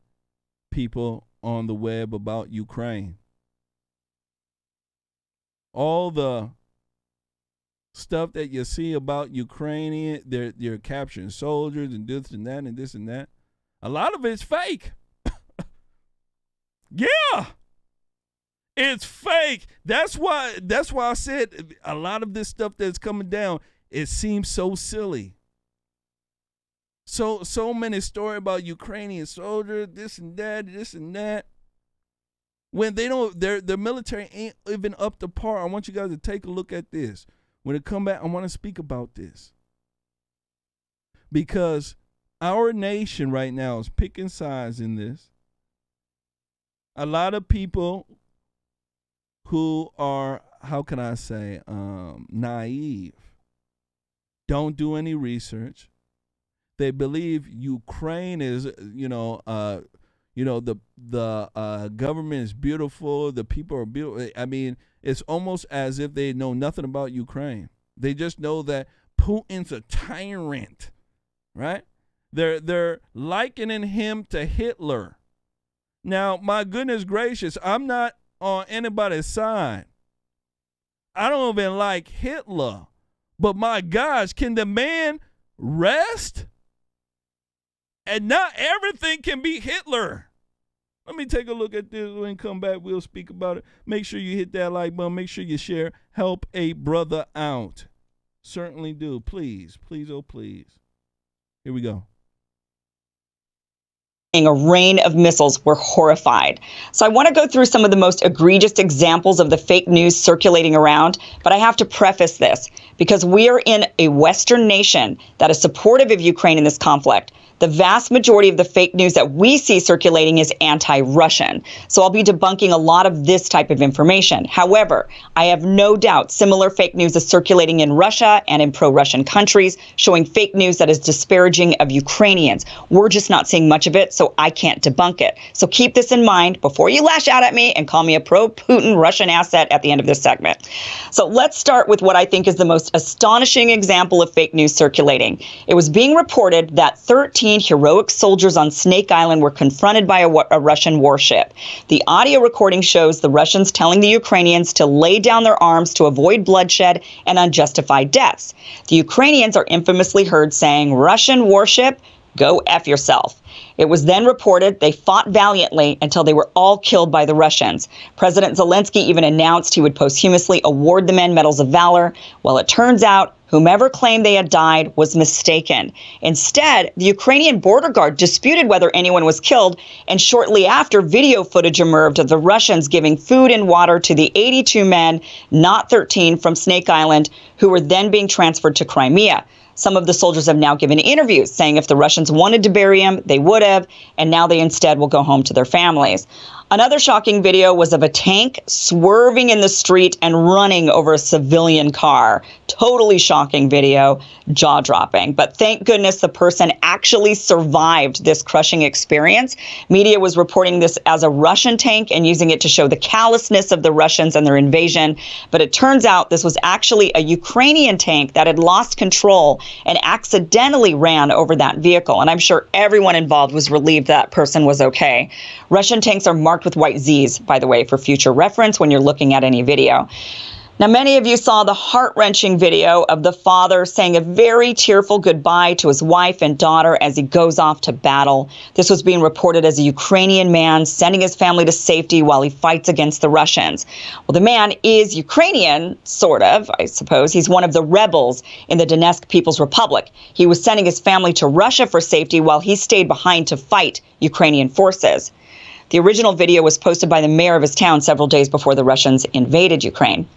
people on the web about Ukraine. All the stuff that you see about Ukrainian, they're capturing soldiers and this and that and this and that. A lot of it's fake. Yeah. It's fake. That's why I said a lot of this stuff that's coming down, it seems so silly. So many stories about Ukrainian soldiers, this and that. When they don't, their military ain't even up to par. I want you guys to take a look at this. When it come back, I want to speak about this. Because our nation right now is picking sides in this. A lot of people who are, how can I say, naive, don't do any research. They believe Ukraine is, the government is beautiful. The people are beautiful. I mean, it's almost as if they know nothing about Ukraine. They just know that Putin's a tyrant, right? They're likening him to Hitler. Now, my goodness gracious, I'm not on anybody's side. I don't even like Hitler. But my gosh, can the man rest? And not everything can be Hitler. Let me take a look at this. When we come back, we'll speak about it. Make sure you hit that like button. Make sure you share. Help a brother out. Certainly do. Please, please, oh please. Here we go. A rain of missiles. We're horrified. So I want to go through some of the most egregious examples of the fake news circulating around, but I have to preface this because we are in a Western nation that is supportive of Ukraine in this conflict. The vast majority of the fake news that we see circulating is anti-Russian. So I'll be debunking a lot of this type of information. However, I have no doubt similar fake news is circulating in Russia and in pro-Russian countries, showing fake news that is disparaging of Ukrainians. We're just not seeing much of it, so I can't debunk it. So keep this in mind before you lash out at me and call me a pro-Putin Russian asset at the end of this segment. So let's start with what I think is the most astonishing example of fake news circulating. It was being reported that 13 heroic soldiers on Snake Island were confronted by a Russian warship. The audio recording shows the Russians telling the Ukrainians to lay down their arms to avoid bloodshed and unjustified deaths. The Ukrainians are infamously heard saying, "Russian warship, go F yourself." It was then reported they fought valiantly until they were all killed by the Russians. President Zelensky even announced he would posthumously award the men medals of valor. Well, it turns out whomever claimed they had died was mistaken. Instead, the Ukrainian border guard disputed whether anyone was killed, and shortly after, video footage emerged of the Russians giving food and water to the 82 men, not 13, from Snake Island, who were then being transferred to Crimea. Some of the soldiers have now given interviews saying if the Russians wanted to bury him, they would have, and now they instead will go home to their families. Another shocking video was of a tank swerving in the street and running over a civilian car. Totally shocking video, jaw-dropping. But thank goodness the person actually survived this crushing experience. Media was reporting this as a Russian tank and using it to show the callousness of the Russians and their invasion. But it turns out this was actually a Ukrainian tank that had lost control and accidentally ran over that vehicle. And I'm sure everyone involved was relieved that person was okay. Russian tanks are marked with white Z's, by the way, for future reference when you're looking at any video. Now, many of you saw the heart-wrenching video of the father saying a very tearful goodbye to his wife and daughter as he goes off to battle. This was being reported as a Ukrainian man sending his family to safety while he fights against the Russians. Well, the man is Ukrainian, sort of, I suppose. He's one of the rebels in the Donetsk People's Republic. He was sending his family to Russia for safety while he stayed behind to fight Ukrainian forces. The original video was posted by the mayor of his town several days before the Russians invaded Ukraine.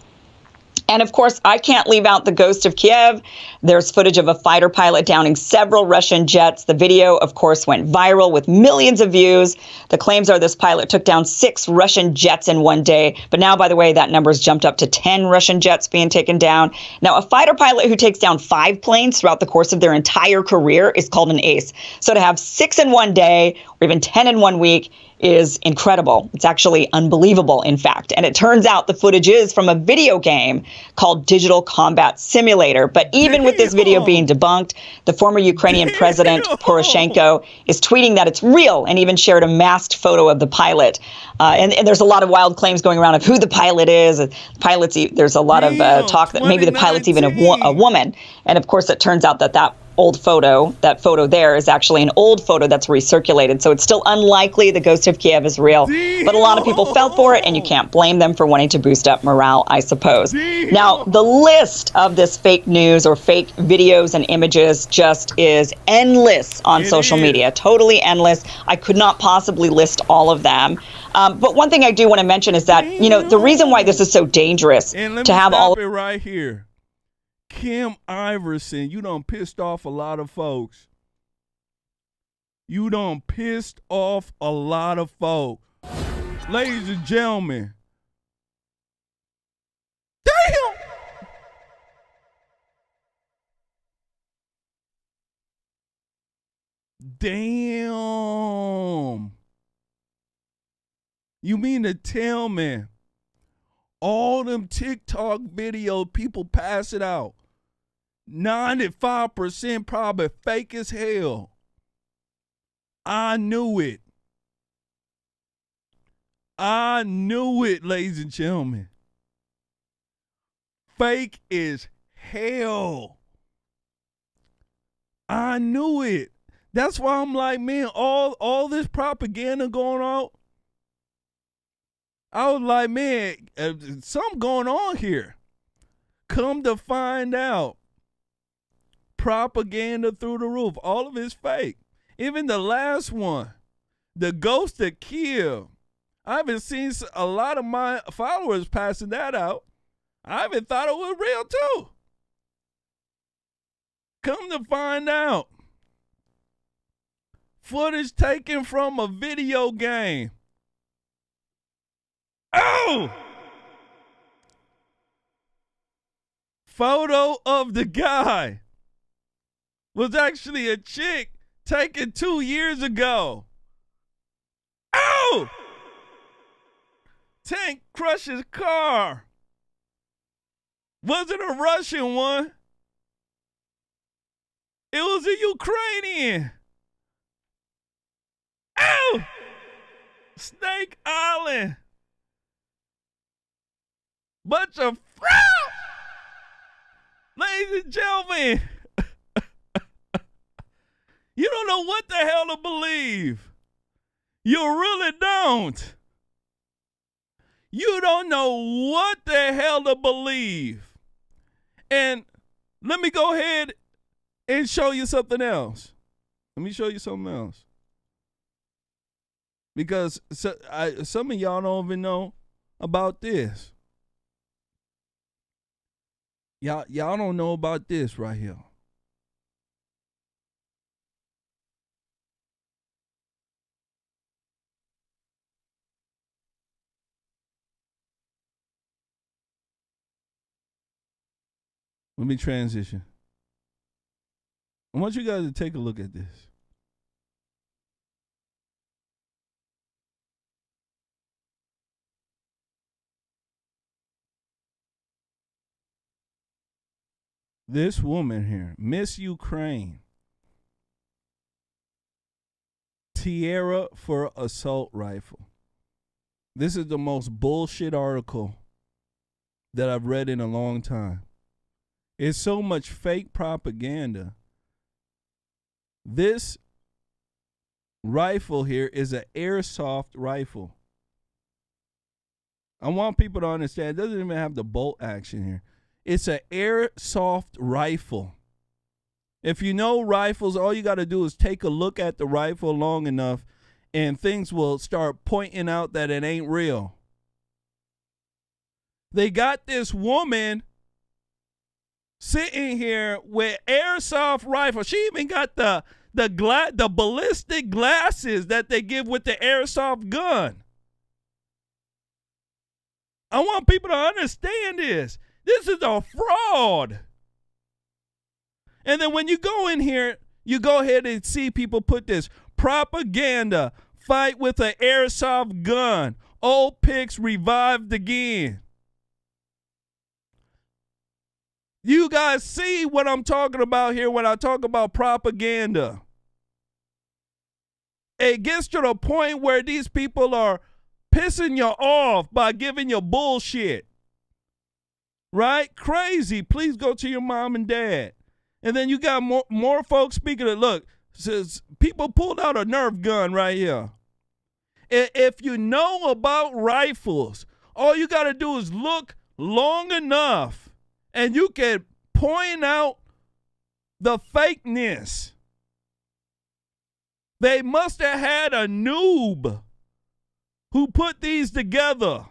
And of course, I can't leave out the ghost of Kiev. There's footage of a fighter pilot downing several Russian jets. The video, of course, went viral with millions of views. The claims are this pilot took down 6 Russian jets in one day. But now, by the way, that number's jumped up to 10 Russian jets being taken down. Now, a fighter pilot who takes down 5 planes throughout the course of their entire career is called an ace. So to have 6 in one day or even 10 in one week is incredible. It's actually unbelievable, in fact. And it turns out the footage is from a video game called Digital Combat Simulator. But even with this video being debunked, the former Ukrainian president, Poroshenko, is tweeting that it's real and even shared a masked photo of the pilot. And there's a lot of wild claims going around of who the pilot is. There's a lot of talk that maybe the pilot's even a woman. And of course, it turns out that that photo there is actually an old photo that's recirculated. So it's still unlikely the ghost of Kiev is real. But a lot of people fell for it, and you can't blame them for wanting to boost up morale, I suppose. Now, the list of this fake news or fake videos and images just is endless on social media. Totally endless. I could not possibly list all of them. But one thing I do want to mention is that, the reason why this is so dangerous to have all it right here. Kim Iverson, you done pissed off a lot of folks. You done pissed off a lot of folks. Ladies and gentlemen. Damn. You mean to tell me all them TikTok videos, people pass it out, 95% probably fake as hell. I knew it. I knew it, ladies and gentlemen. Fake as hell. I knew it. That's why I'm like, man, all this propaganda going on. I was like, man, something going on here. Come to find out, propaganda through the roof. All of it's fake. Even the last one, the ghost of Kiev. I haven't seen a lot of my followers passing that out. I even thought it was real too. Come to find out, Footage taken from a video game. Oh! Photo of the guy was actually a chick taken 2 years ago. Oh! Tank crushes car. Was it a Russian one? It was a Ukrainian. Oh! Snake Island. Bunch of fraud. Ladies and gentlemen, you don't know what the hell to believe. You really don't. You don't know what the hell to believe. And let me go ahead and show you something else. Let me show you something else. Because some of y'all don't even know about this. Y'all don't know about this right here. Let me transition. I want you guys to take a look at this. This woman here, Miss Ukraine, tiara for assault rifle. This is the most bullshit article that I've read in a long time. It's so much fake propaganda. This rifle here is an airsoft rifle. I want people to understand it doesn't even have the bolt action here. It's an airsoft rifle. If you know rifles, all you got to do is take a look at the rifle long enough and things will start pointing out that it ain't real. They got this woman sitting here with airsoft rifle. She even got the ballistic glasses that they give with the airsoft gun. I want people to understand this. This is a fraud. And then when you go in here, you go ahead and see people put this propaganda, fight with an airsoft gun, old pics revived again. You guys see what I'm talking about here when I talk about propaganda. It gets to the point where these people are pissing you off by giving you bullshit. Right? Crazy. Please go to your mom and dad. And then you got more folks speaking of, look, says people pulled out a Nerf gun right here. If you know about rifles, all you got to do is look long enough and you can point out the fakeness. They must have had a noob who put these together.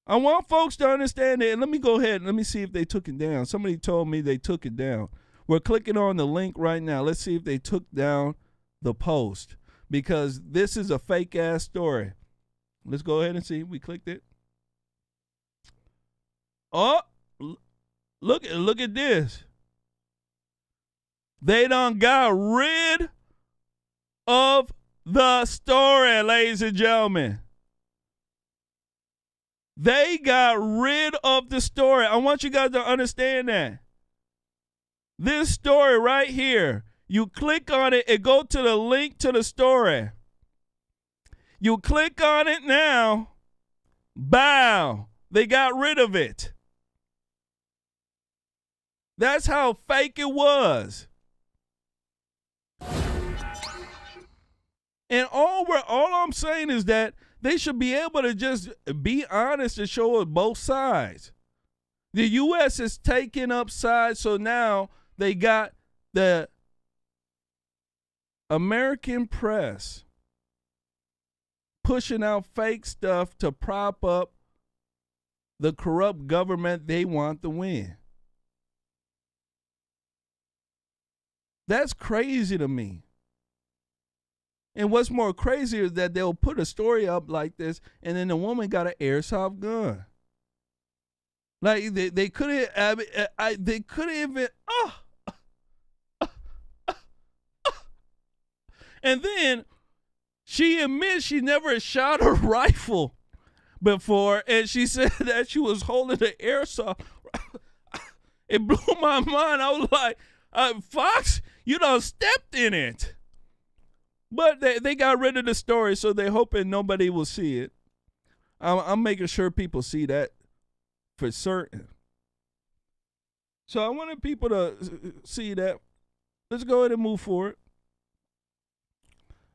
I want folks to understand it. And let me go ahead and let me see if they took it down. Somebody told me they took it down. We're clicking on the link right now. Let's see if they took down the post because this is a fake ass story. Let's go ahead and see. We clicked it. Oh, look at this. They done got rid of the story, ladies and gentlemen. They got rid of the story. I want you guys to understand that. This story right here, you click on it, it go to the link to the story. You click on it now, bow, they got rid of it. That's how fake it was. And all I'm saying is that they should be able to just be honest and show us both sides. The U.S. is taking up sides, so now they got the American press pushing out fake stuff to prop up the corrupt government they want to win. That's crazy to me. And what's more crazy is that they'll put a story up like this, and then the woman got an airsoft gun. Like they couldn't. They couldn't even. And then she admits she never shot a rifle before, and she said that she was holding an airsoft. It blew my mind. I was like, Fox, you done stepped in it. But they got rid of the story, so they're hoping nobody will see it. I'm making sure people see that for certain. So I wanted people to see that. Let's go ahead and move forward.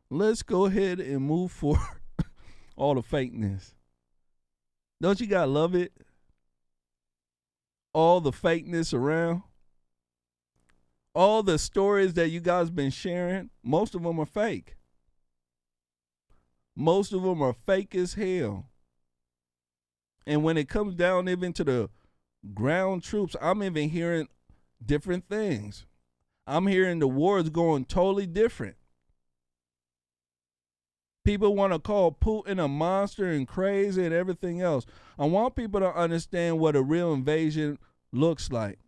Let's go ahead and move forward. All the fakeness. Don't you gotta love it? All the fakeness around. All the stories that you guys been sharing, most of them are fake. Most of them are fake as hell. And when it comes down even to the ground troops, I'm even hearing different things. I'm hearing the war is going totally different. People want to call Putin a monster and crazy and everything else. I want people to understand what a real invasion looks like.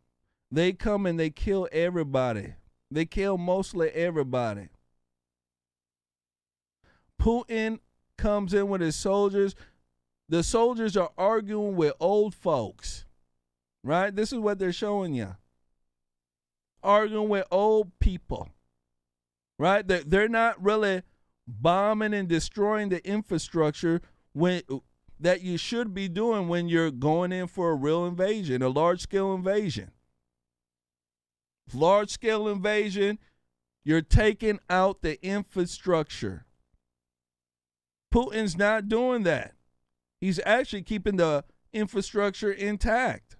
They come and they kill everybody. They kill mostly everybody. Putin comes in with his soldiers. The soldiers are arguing with old folks, right? This is what they're showing you. Arguing with old people, right? They're not really bombing and destroying the infrastructure that you should be doing when you're going in for a real invasion, a large-scale invasion. Large-scale invasion, you're taking out the infrastructure. Putin's not doing that. He's actually keeping the infrastructure intact.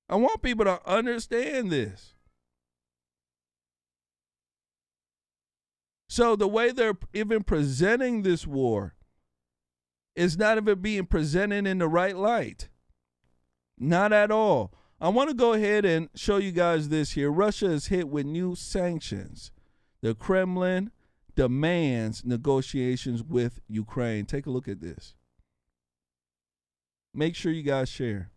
I want people to understand this. So the way they're even presenting this war is not even being presented in the right light. Not at all. I want to go ahead and show you guys this here. Russia is hit with new sanctions. The Kremlin demands negotiations with Ukraine. Take a look at this. Make sure you guys share.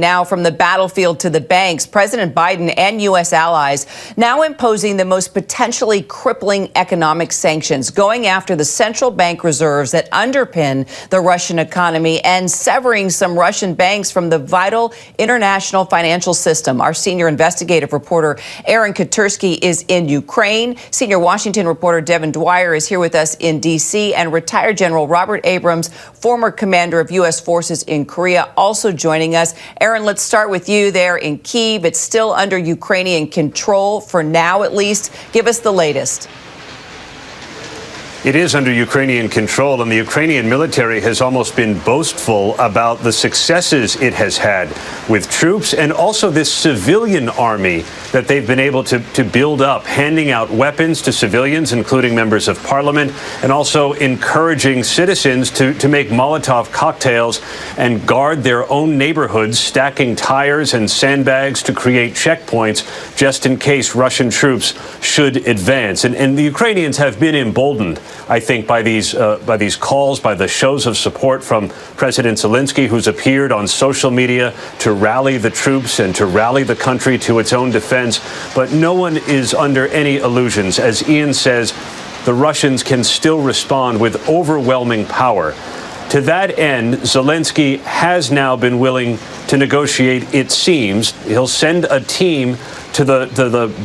Now from the battlefield to the banks, President Biden and U.S. allies now imposing the most potentially crippling economic sanctions, going after the central bank reserves that underpin the Russian economy and severing some Russian banks from the vital international financial system. Our senior investigative reporter, Aaron Katursky, is in Ukraine. Senior Washington reporter Devin Dwyer is here with us in D.C. And retired General Robert Abrams, former commander of U.S. forces in Korea, also joining us. Aaron, let's start with you there in Kyiv. It's still under Ukrainian control for now, at least. Give us the latest. It is under Ukrainian control, and the Ukrainian military has almost been boastful about the successes it has had with troops and also this civilian army that they've been able to build up, handing out weapons to civilians, including members of parliament, and also encouraging citizens to make Molotov cocktails and guard their own neighborhoods, stacking tires and sandbags to create checkpoints just in case Russian troops should advance. And the Ukrainians have been emboldened, I think, by these calls, by the shows of support from President Zelensky, who's appeared on social media to rally the troops and to rally the country to its own defense. But no one is under any illusions. As Ian says, the Russians can still respond with overwhelming power. To that end, Zelensky has now been willing to negotiate, it seems. He'll send a team to the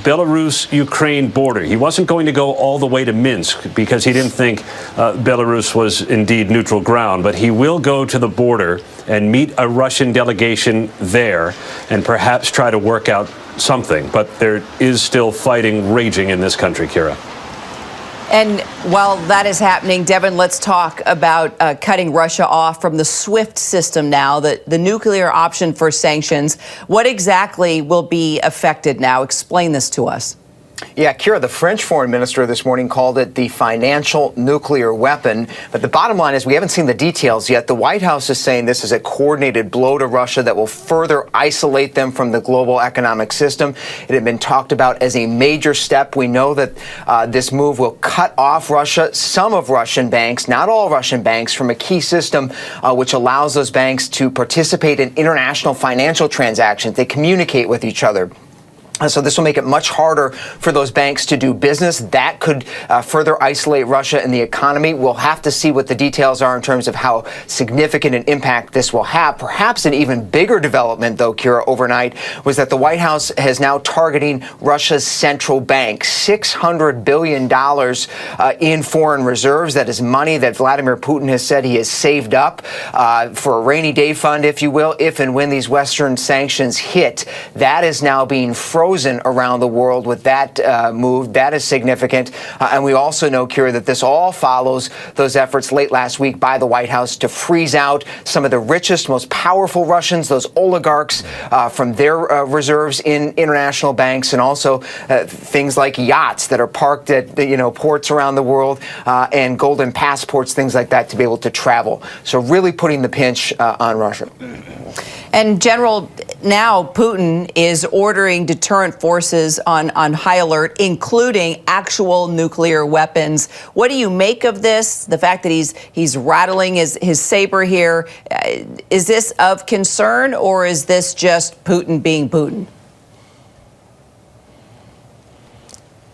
Belarus-Ukraine border. He wasn't going to go all the way to Minsk because he didn't think Belarus was indeed neutral ground, but he will go to the border and meet a Russian delegation there and perhaps try to work out something. But there is still fighting raging in this country, Kira. And while that is happening, Devin, let's talk about cutting Russia off from the SWIFT system now, the nuclear option for sanctions. What exactly will be affected now? Explain this to us. Yeah, Kira, the French foreign minister this morning called it the financial nuclear weapon. But the bottom line is we haven't seen the details yet. The White House is saying this is a coordinated blow to Russia that will further isolate them from the global economic system. It had been talked about as a major step. We know that this move will cut off Russia, some of Russian banks, not all Russian banks, from a key system which allows those banks to participate in international financial transactions. They communicate with each other. So this will make it much harder for those banks to do business. That could further isolate Russia in the economy. We'll have to see what the details are in terms of how significant an impact this will have. Perhaps an even bigger development, though, Kira, overnight, was that the White House is now targeting Russia's central bank, $600 billion in foreign reserves. That is money that Vladimir Putin has said he has saved up for a rainy day fund, if you will, if and when these Western sanctions hit. That is now being frozen around the world with that move. That is significant. And we also know, Kira, that this all follows those efforts late last week by the White House to freeze out some of the richest, most powerful Russians, those oligarchs, from their reserves in international banks, and also things like yachts that are parked at ports around the world, and golden passports, things like that, to be able to travel. So really putting the pinch on Russia. And General, now Putin is ordering deterrent forces on high alert, including actual nuclear weapons. What do you make of this? The fact that he's rattling his saber here, is this of concern, or is this just Putin being Putin?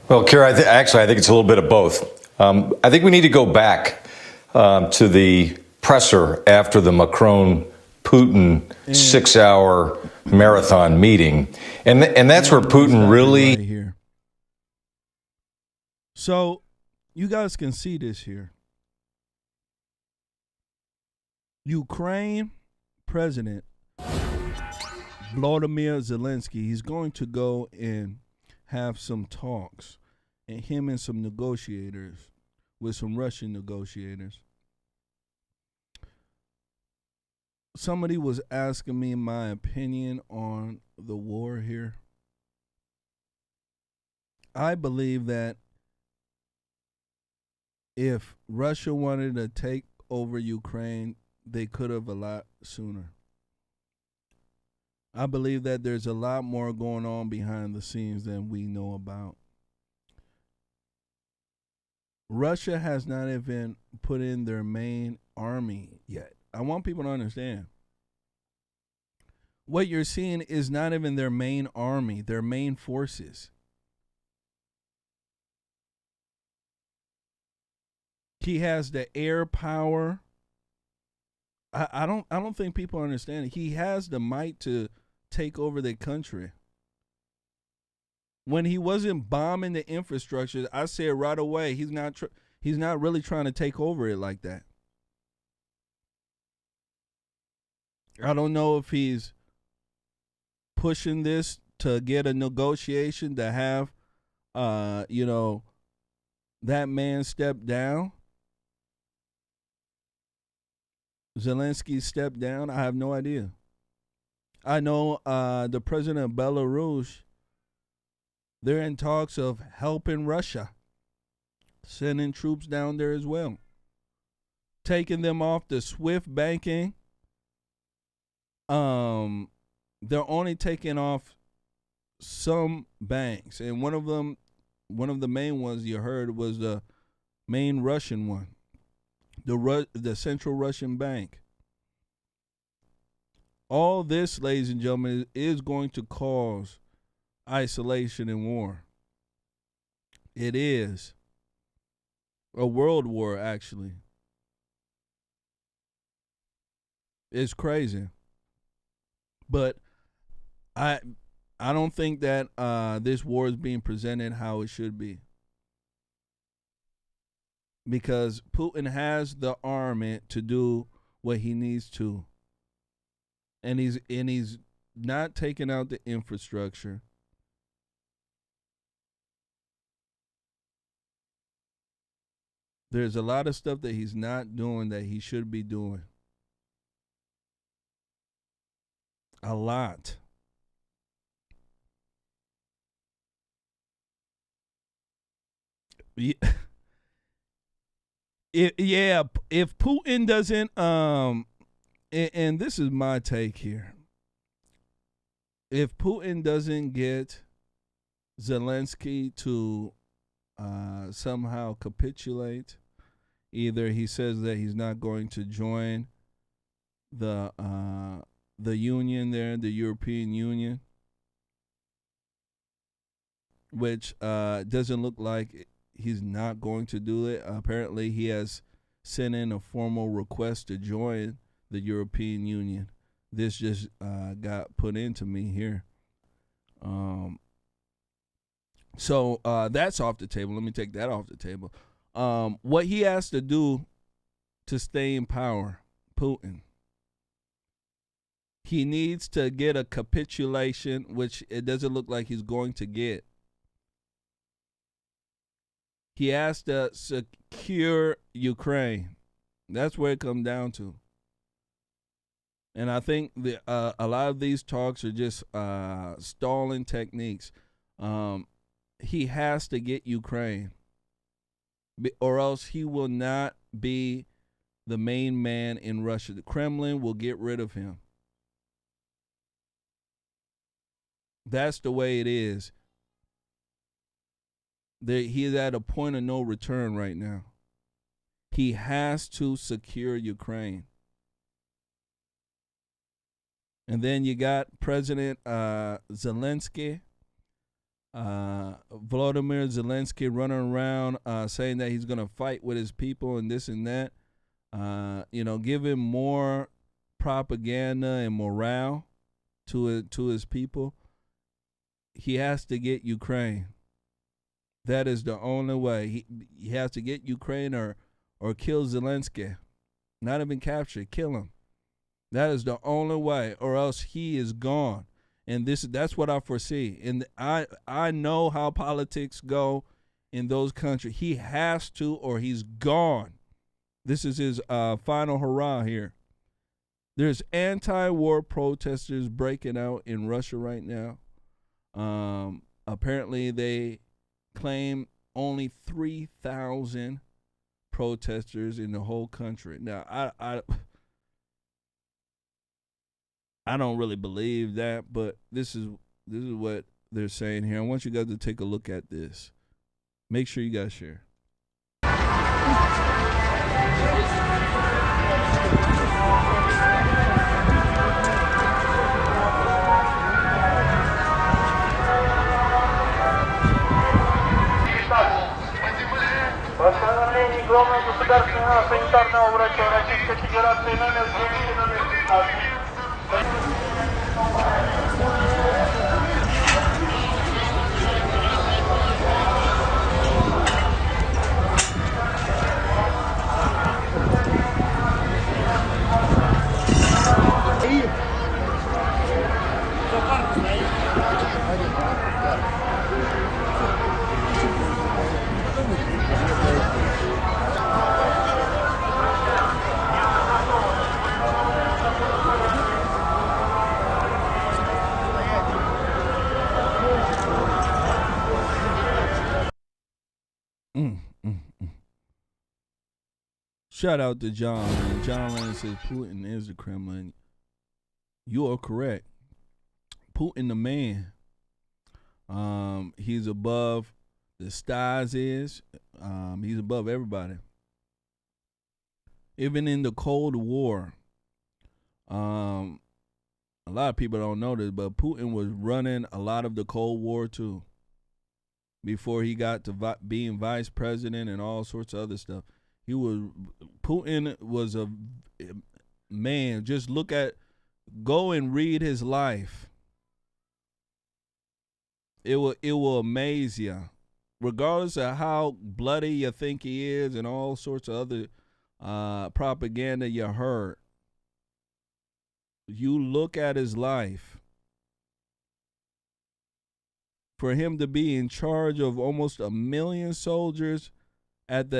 Well, Kira, I think it's a little bit of both. I think we need to go back to the presser after the Macron-Putin 6-hour marathon meeting, and that's where Putin really. Right here. So, you guys can see this here. Ukraine President Volodymyr Zelensky, he's going to go and have some talks, and him and some negotiators, with some Russian negotiators. Somebody was asking me my opinion on the war here. I believe that if Russia wanted to take over Ukraine, they could have a lot sooner. I believe that there's a lot more going on behind the scenes than we know about. Russia has not even put in their main army yet. I want people to understand. What you're seeing is not even their main army, their main forces. He has the air power. I don't think people understand it. He has the might to take over the country. When he wasn't bombing the infrastructure, I said right away, he's not really trying to take over it like that. I don't know if he's pushing this to get a negotiation to have, that man step down. Zelensky step down. I have no idea. I know the president of Belarus, they're in talks of helping Russia, sending troops down there as well, taking them off the SWIFT banking. They're only taking off some banks, and one of the main ones you heard was the main Russian one, the Central Russian Bank. All this, ladies and gentlemen, is going to cause isolation and war. It is a world war, actually. It's crazy. But I don't think that this war is being presented how it should be. Because Putin has the army to do what he needs to. And he's not taking out the infrastructure. There's a lot of stuff that he's not doing that he should be doing. A lot. if Putin doesn't, and this is my take here, if Putin doesn't get Zelensky to somehow capitulate, either he says that he's not going to join the union there, the European Union, which doesn't look like he's not going to do it. Apparently, he has sent in a formal request to join the European Union. This just got put into me here. So that's off the table. Let me take that off the table. What he has to do to stay in power, Putin, he needs to get a capitulation, which it doesn't look like he's going to get. He has to secure Ukraine. That's where it comes down to. And I think a lot of these talks are just stalling techniques. He has to get Ukraine, or else he will not be the main man in Russia. The Kremlin will get rid of him. That's the way it is. He is at a point of no return right now. He has to secure Ukraine. And then you got President Zelensky, Volodymyr Zelensky, running around saying that he's going to fight with his people and this and that. Give him more propaganda and morale to his people. He has to get Ukraine. That is the only way. He has to get Ukraine or kill Zelensky. Not even capture, kill him. That is the only way, or else he is gone. And that's what I foresee. And I know how politics go in those countries. He has to, or he's gone. This is his final hurrah here. There's anti-war protesters breaking out in Russia right now. Apparently, they claim only 3,000 protesters in the whole country. Now, I don't really believe that, but this is what they're saying here. I want you guys to take a look at this. Make sure you guys share. Восстановление главного государственного санитарного врача Российской Федерации номер 9 и номер 15. Shout out to John. And John Lane says Putin is the Kremlin. You are correct. Putin the man. He's above the Stasi is. He's above everybody. Even in the Cold War, a lot of people don't know this, but Putin was running a lot of the Cold War too. Before he got to being vice president and all sorts of other stuff. Putin was a man. Just go and read his life. It will amaze you, regardless of how bloody you think he is and all sorts of other propaganda you heard. You look at his life. For him to be in charge of almost 1 million soldiers at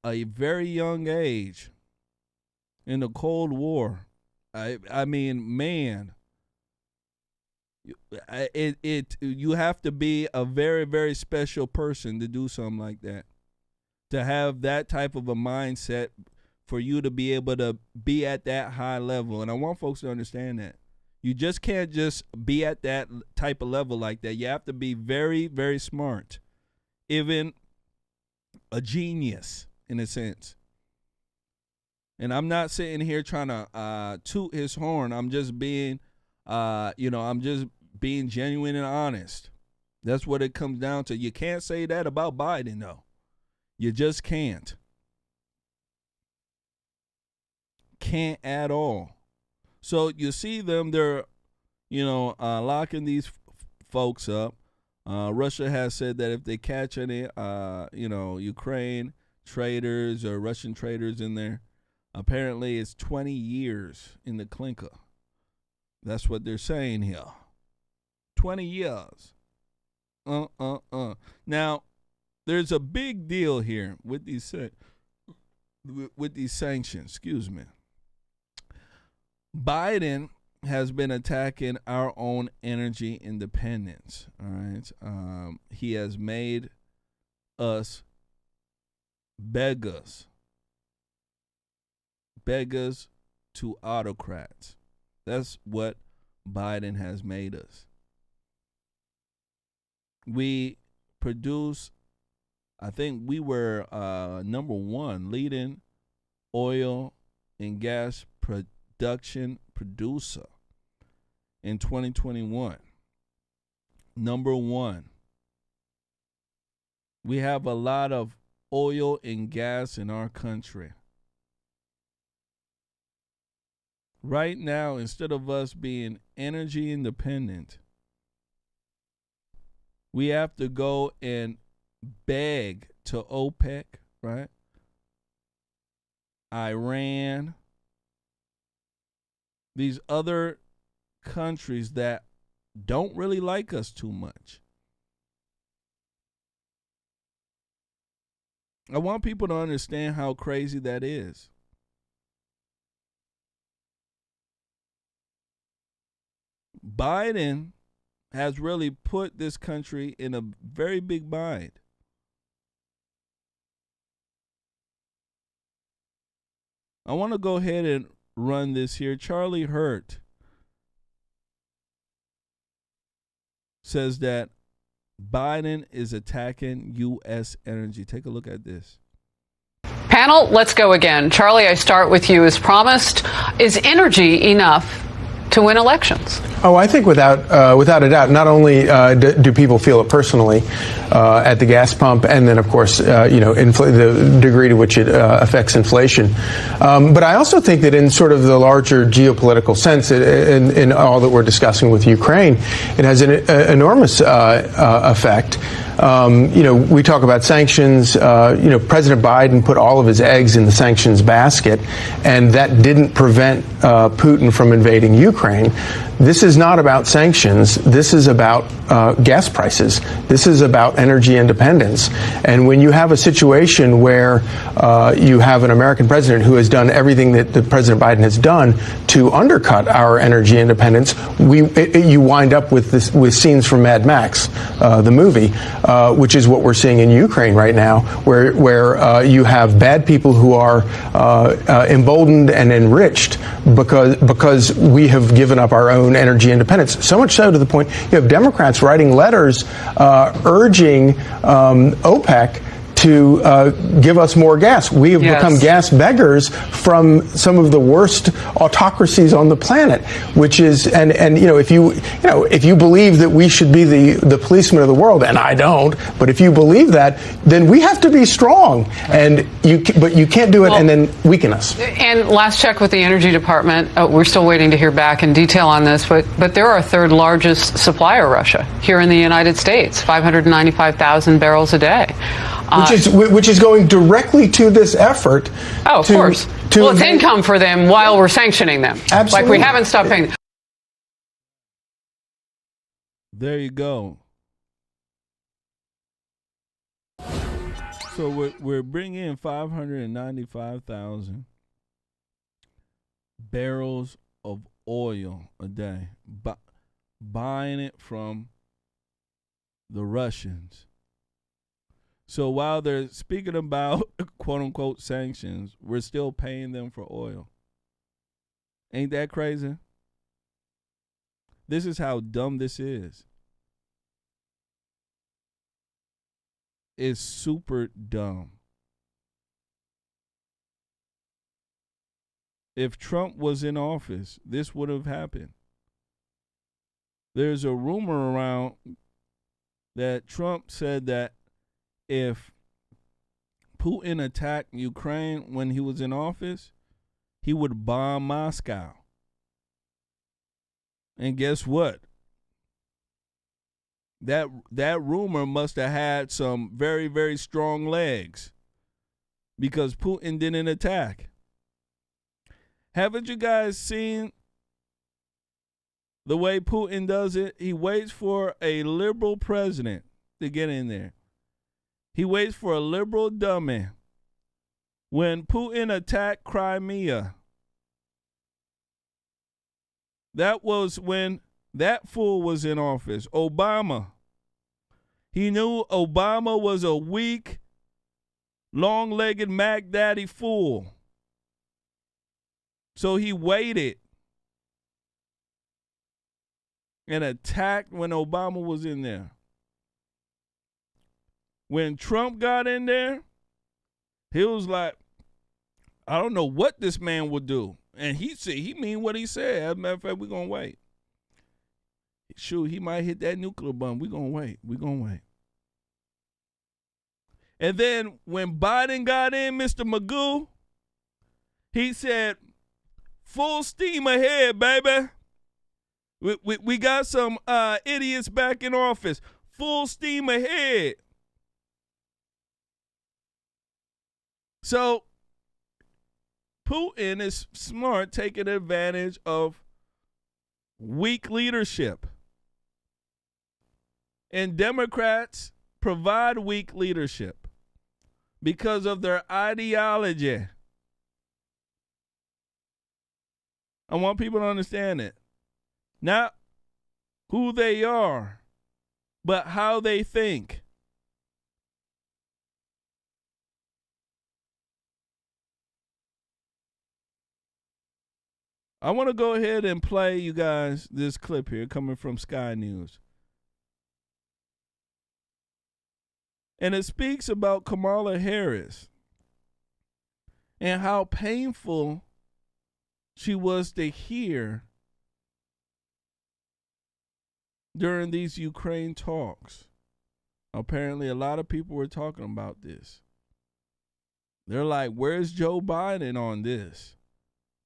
a very young age in the Cold War. I mean, man, You have to be a very, very special person to do something like that. To have that type of a mindset for you to be able to be at that high level. And I want folks to understand that. You just can't just be at that type of level like that. You have to be very, very smart. Even a genius, in a sense. And I'm not sitting here trying to toot his horn. I'm just being, I'm just being genuine and honest. That's what it comes down to. You can't say that about Biden, though. You just can't. Can't at all. So you see them, they're, locking these folks up. Russia has said that if they catch any, Ukraine traitors or Russian traitors in there, apparently it's 20 years in the clinker. That's what they're saying here. 20 years. Now, there's a big deal here with these sanctions. Excuse me. Biden has been attacking our own energy independence. All right. He has made us beggars to autocrats. That's what Biden has made us. We produce, I think we were number one leading oil and gas production producer in 2021. Number one. We have a lot of oil and gas in our country. Right now, instead of us being energy independent, we have to go and beg to OPEC, right? Iran, these other countries that don't really like us too much. I want people to understand how crazy that is. Biden has really put this country in a very big bind. I want to go ahead and run this here. Charlie Hurt says that Biden is attacking U.S. energy. Take a look at this. Panel, let's go again. Charlie, I start with you as promised. Is energy enough to win elections? Oh, I think without a doubt, not only do people feel it personally at the gas pump, and then, of course, the degree to which it affects inflation. But I also think that in sort of the larger geopolitical sense, in all that we're discussing with Ukraine, it has an enormous effect. We talk about sanctions. President Biden put all of his eggs in the sanctions basket, and that didn't prevent Putin from invading Ukraine. This is not about sanctions. This is about gas prices. This is about energy independence. And when you have a situation where you have an American president who has done everything that President Biden has done to undercut our energy independence, you wind up with scenes from Mad Max, the movie, which is what we're seeing in Ukraine right now, where you have bad people who are emboldened and enriched because we have given up our own energy independence. So much so to the point you have Democrats writing letters urging OPEC to give us more gas. We have become gas beggars from some of the worst autocracies on the planet, which is, and if you believe that we should be the policemen of the world, and I don't, but if you believe that, then we have to be strong, but you can't do it and then weaken us. And last check with the Energy Department, we're still waiting to hear back in detail on this, but they're our third largest supplier, Russia, here in the United States, 595,000 barrels a day. Which is going directly to this effort. Oh, of course. Well, it's income for them while we're sanctioning them. Absolutely. Like we haven't stopped paying. There you go. So we're bringing in 595,000 barrels of oil a day. buying it from the Russians. So while they're speaking about quote-unquote sanctions, we're still paying them for oil. Ain't that crazy? This is how dumb this is. It's super dumb. If Trump was in office, this would have happened. There's a rumor around that Trump said that if Putin attacked Ukraine when he was in office, he would bomb Moscow. And guess what? That rumor must have had some very, very strong legs because Putin didn't attack. Haven't you guys seen the way Putin does it? He waits for a liberal president to get in there. He waits for a liberal dummy. When Putin attacked Crimea, that was when that fool was in office, Obama. He knew Obama was a weak, long-legged Mac Daddy fool. So he waited and attacked when Obama was in there. When Trump got in there, he was like, I don't know what this man would do. And he mean what he said. As a matter of fact, we're going to wait. Shoot, he might hit that nuclear bomb. We're going to wait. We're going to wait. And then when Biden got in, Mr. Magoo, he said, full steam ahead, baby. We got some idiots back in office. Full steam ahead. So Putin is smart, taking advantage of weak leadership. And Democrats provide weak leadership because of their ideology. I want people to understand it. Not who they are, but how they think. I want to go ahead and play you guys this clip here coming from Sky News. And it speaks about Kamala Harris and how painful she was to hear during these Ukraine talks. Apparently, a lot of people were talking about this. They're like, where's Joe Biden on this?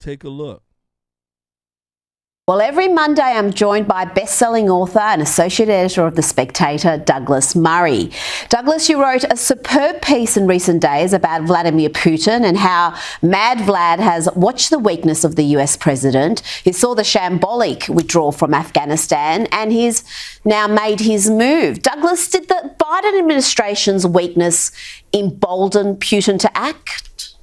Take a look. Well, every Monday I'm joined by best-selling author and associate editor of The Spectator, Douglas Murray. Douglas, you wrote a superb piece in recent days about Vladimir Putin and how Mad Vlad has watched the weakness of the US president. He saw the shambolic withdrawal from Afghanistan and he's now made his move. Douglas, did the Biden administration's weakness embolden Putin to act?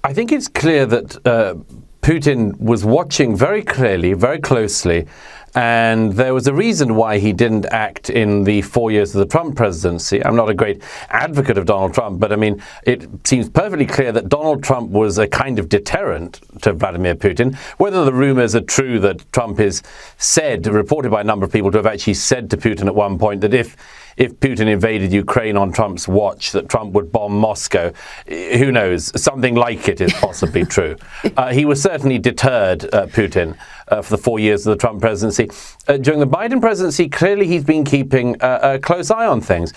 I think it's clear that Putin was watching very clearly, very closely, and there was a reason why he didn't act in the 4 years of the Trump presidency. I'm not a great advocate of Donald Trump, but I mean, it seems perfectly clear that Donald Trump was a kind of deterrent to Vladimir Putin. Whether the rumors are true that Trump is reported by a number of people to have actually said to Putin at one point that if Putin invaded Ukraine on Trump's watch, that Trump would bomb Moscow. Who knows? Something like it is possibly true. He was certainly deterred, Putin, for the 4 years of the Trump presidency. During the Biden presidency, clearly he's been keeping a close eye on things.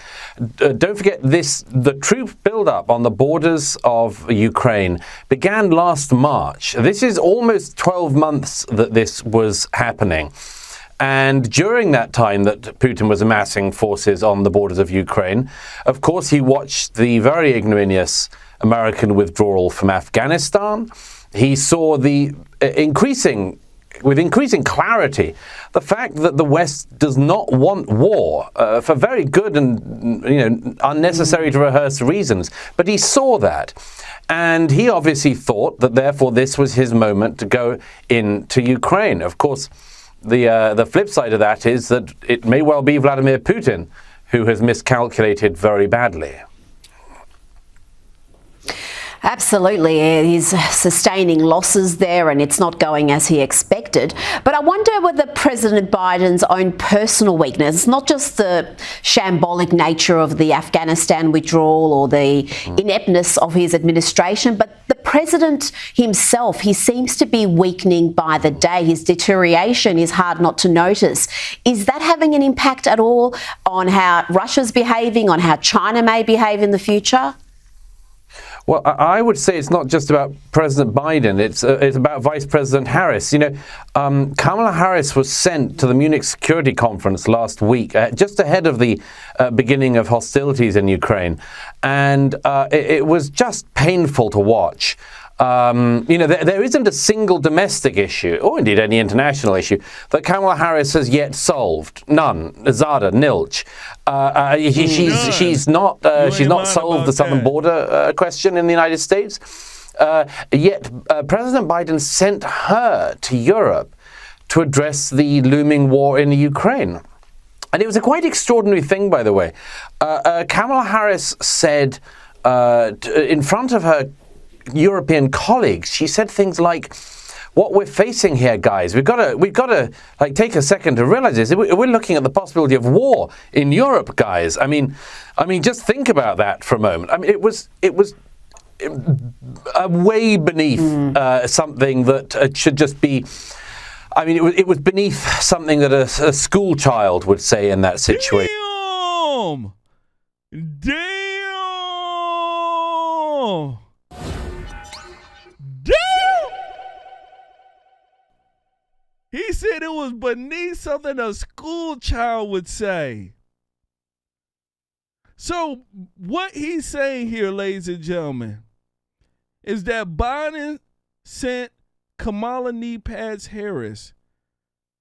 Don't forget the troop buildup on the borders of Ukraine began last March. This is almost 12 months that this was happening. And during that time that Putin was amassing forces on the borders of Ukraine, of course, he watched the very ignominious American withdrawal from Afghanistan. He saw with increasing clarity, the fact that the West does not want war for very good and unnecessary to rehearse reasons. But he saw that. And he obviously thought that, therefore, this was his moment to go into Ukraine. Of course, the flip side of that is that it may well be Vladimir Putin who has miscalculated very badly. Absolutely. He's sustaining losses there and it's not going as he expected. But I wonder whether President Biden's own personal weakness, not just the shambolic nature of the Afghanistan withdrawal or the ineptness of his administration, but the president himself, he seems to be weakening by the day. His deterioration is hard not to notice. Is that having an impact at all on how Russia's behaving, on how China may behave in the future? Well, I would say it's not just about President Biden. It's about Vice President Harris. You know, Kamala Harris was sent to the Munich Security Conference last week, just ahead of the beginning of hostilities in Ukraine. And it was just painful to watch. You know, there isn't a single domestic issue, or indeed any international issue, that Kamala Harris has yet solved. None. Zada, nilch. She's not solved the southern border question in the United States. Yet President Biden sent her to Europe to address the looming war in Ukraine. And it was a quite extraordinary thing, by the way. Kamala Harris said in front of her European colleagues, she said things like, "What we're facing here, guys, we've got to like take a second to realize this. We're looking at the possibility of war in Europe, guys. I mean, just think about that for a moment. I mean, it was way beneath something that should just be. I mean, it was beneath something that a school child would say in that situation." Damn! He said it was beneath something a school child would say. So what he's saying here, ladies and gentlemen, is that Biden sent Kamala Knee-Pads Harris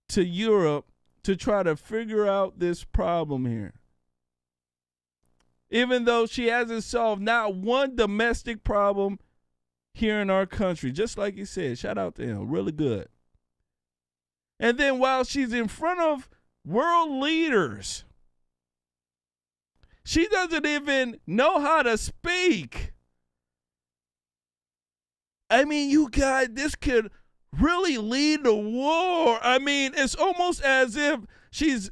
to Europe to try to figure out this problem here. Even though she hasn't solved not one domestic problem here in our country. Just like he said, shout out to him, really good. And then while she's in front of world leaders, she doesn't even know how to speak. I mean, you guys, this could really lead to war. I mean, it's almost as if she's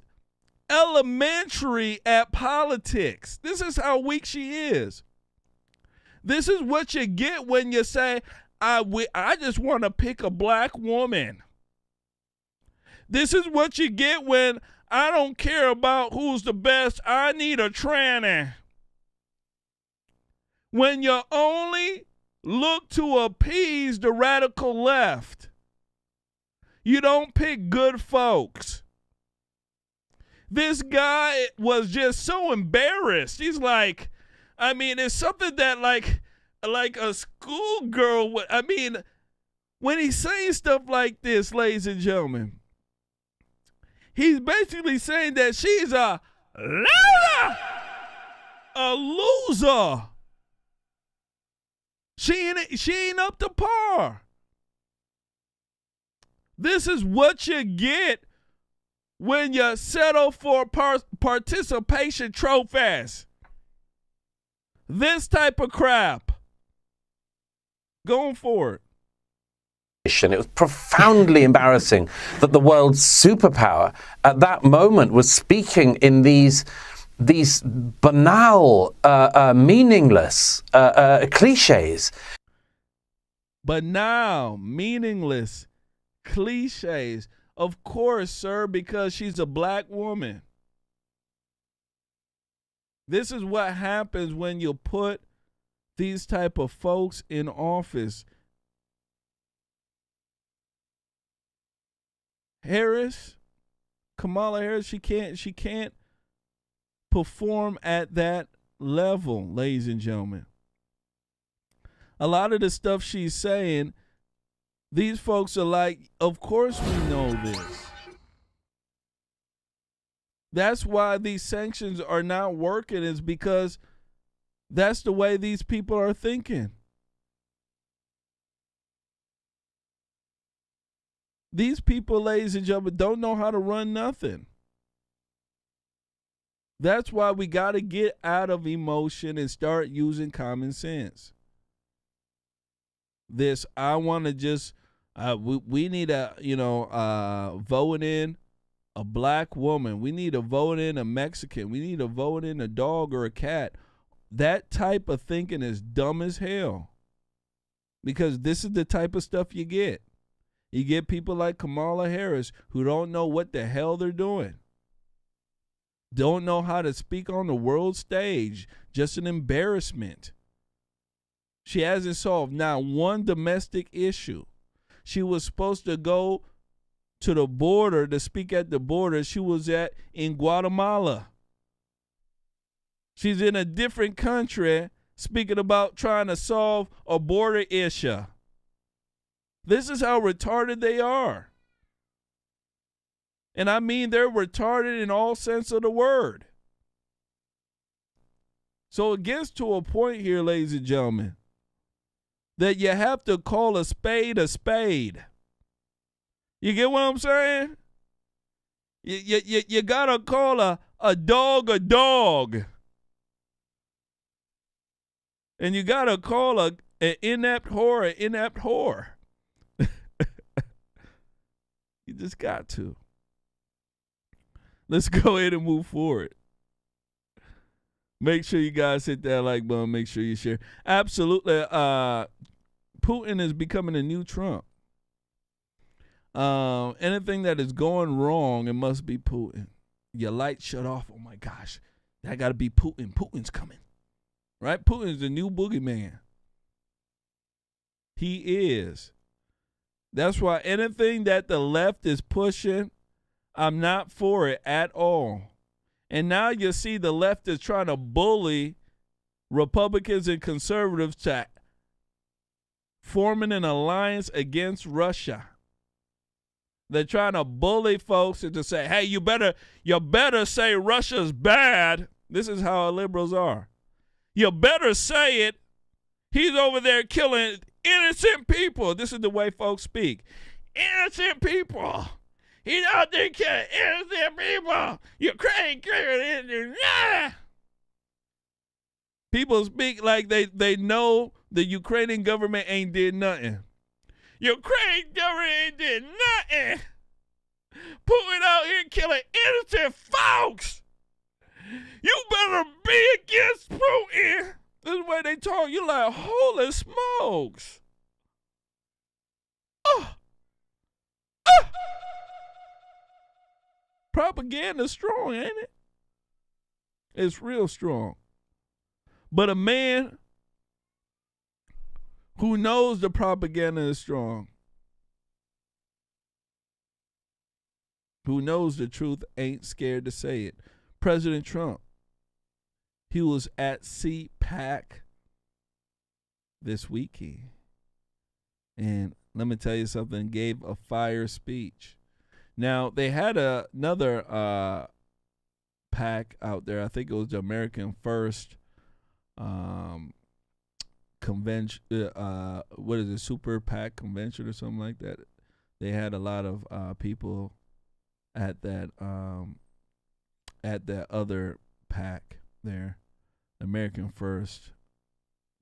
elementary at politics. This is how weak she is. This is what you get when you say, I just want to pick a black woman. This is what you get when I don't care about who's the best. I need a tranny. When you only look to appease the radical left. You don't pick good folks. This guy was just so embarrassed. He's like, I mean, it's something that like a schoolgirl would. I mean, when he's saying stuff like this, ladies and gentlemen, he's basically saying that she's a loser. She ain't up to par. This is what you get when you settle for participation trophies. This type of crap. Going for it. It was profoundly embarrassing that the world's superpower at that moment was speaking in these banal, meaningless cliches. Banal, meaningless cliches. Of course, sir, because she's a black woman. This is what happens when you put these type of folks in office. Kamala Harris, she can't perform at that level, ladies and gentlemen. A lot of the stuff she's saying, these folks are like, of course we know this. That's why these sanctions are not working, is because that's the way these people are thinking. These people, ladies and gentlemen, don't know how to run nothing. That's why we got to get out of emotion and start using common sense. I want to just, we need vote in a black woman. We need to vote in a Mexican. We need to vote in a dog or a cat. That type of thinking is dumb as hell. Because this is the type of stuff you get. You get people like Kamala Harris who don't know what the hell they're doing. Don't know how to speak on the world stage. Just an embarrassment. She hasn't solved not one domestic issue. She was supposed to go to the border to speak at the border. She was in Guatemala. She's in a different country speaking about trying to solve a border issue. This is how retarded they are. And I mean they're retarded in all sense of the word. So it gets to a point here, ladies and gentlemen, that you have to call a spade a spade. You get what I'm saying? You got to call a dog a dog. And you got to call an inept whore an inept whore. You just got to. Let's go ahead and move forward. Make sure you guys hit that like button. Make sure you share. Absolutely. Putin is becoming a new Trump. Anything that is going wrong, it must be Putin. Your light shut off. Oh, my gosh. That got to be Putin. Putin's coming. Right? Putin's the new boogeyman. He is. That's why anything that the left is pushing, I'm not for it at all. And now you see the left is trying to bully Republicans and conservatives to forming an alliance against Russia. They're trying to bully folks into say, hey, you better say Russia's bad. This is how our liberals are. You better say it. He's over there killing innocent people. This is the way folks speak. Innocent people. He's out there killing innocent people. Ukraine killing. People speak like they know the Ukrainian government ain't did nothing. Ukraine government ain't did nothing. Putin out here killing innocent folks. You better be against Putin. This is the way they talk. You like, holy smokes. Propaganda's strong, ain't it? It's real strong. But a man who knows the propaganda is strong, who knows the truth, ain't scared to say it. President Trump, he was at CPAC this weekend. And let me tell you something, gave a fire speech. Now, they had another PAC out there. I think it was the American First convention. What is it, Super PAC convention or something like that? They had a lot of people at that other PAC there, American First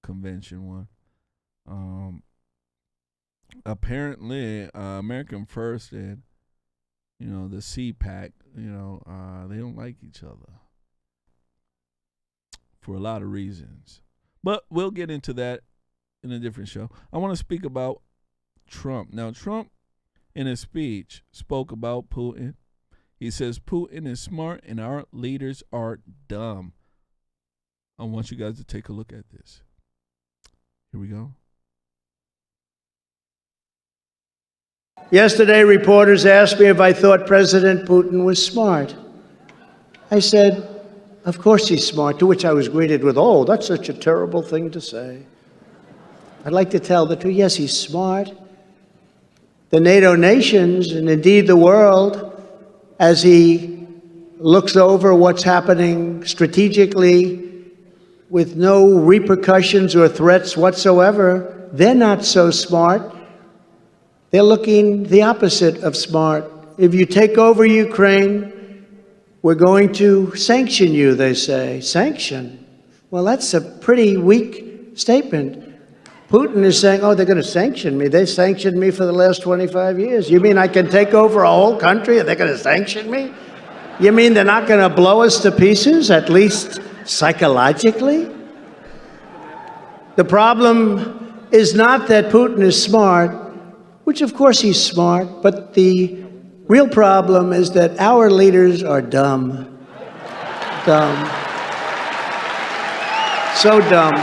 convention one. Apparently, American First and the CPAC, they don't like each other for a lot of reasons. But we'll get into that in a different show. I want to speak about Trump. Now, Trump, in his speech, spoke about Putin. He says Putin is smart and our leaders are dumb. I want you guys to take a look at this. Here we go. Yesterday, reporters asked me if I thought President Putin was smart. I said, of course he's smart, to which I was greeted with, oh, that's such a terrible thing to say. I'd like to tell the truth. Yes, he's smart. The NATO nations, and indeed the world, as he looks over what's happening strategically with no repercussions or threats whatsoever, they're not so smart. They're looking the opposite of smart. If you take over Ukraine, we're going to sanction you, they say. Sanction? Well, that's a pretty weak statement. Putin is saying, oh, they're going to sanction me. They sanctioned me for the last 25 years. You mean I can take over a whole country and they're going to sanction me? You mean they're not going to blow us to pieces, at least psychologically? The problem is not that Putin is smart, which of course he's smart, but the real problem is that our leaders are dumb. Dumb. So dumb.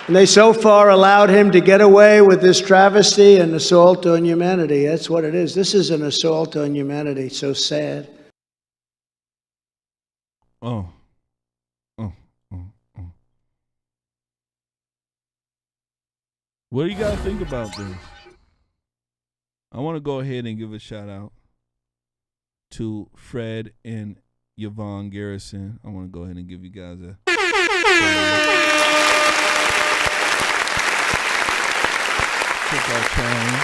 And they so far allowed him to get away with this travesty and assault on humanity. That's what it is. This is an assault on humanity. So sad. Oh. What do you guys think about this? I want to go ahead and give a shout out to Fred and Yvonne Garrison. I want to go ahead and give you guys a cookout challenge.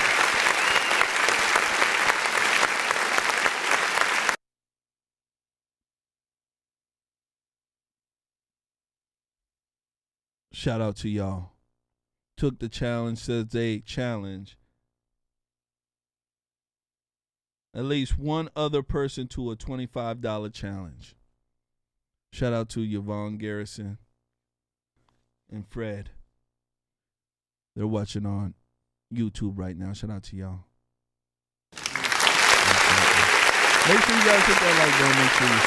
Shout out to y'all. Took the challenge, says they challenge at least one other person to a $25 challenge. Shout out to Yvonne Garrison and Fred. They're watching on YouTube right now. Shout out to y'all. Make sure you guys hit that like button. Make sure you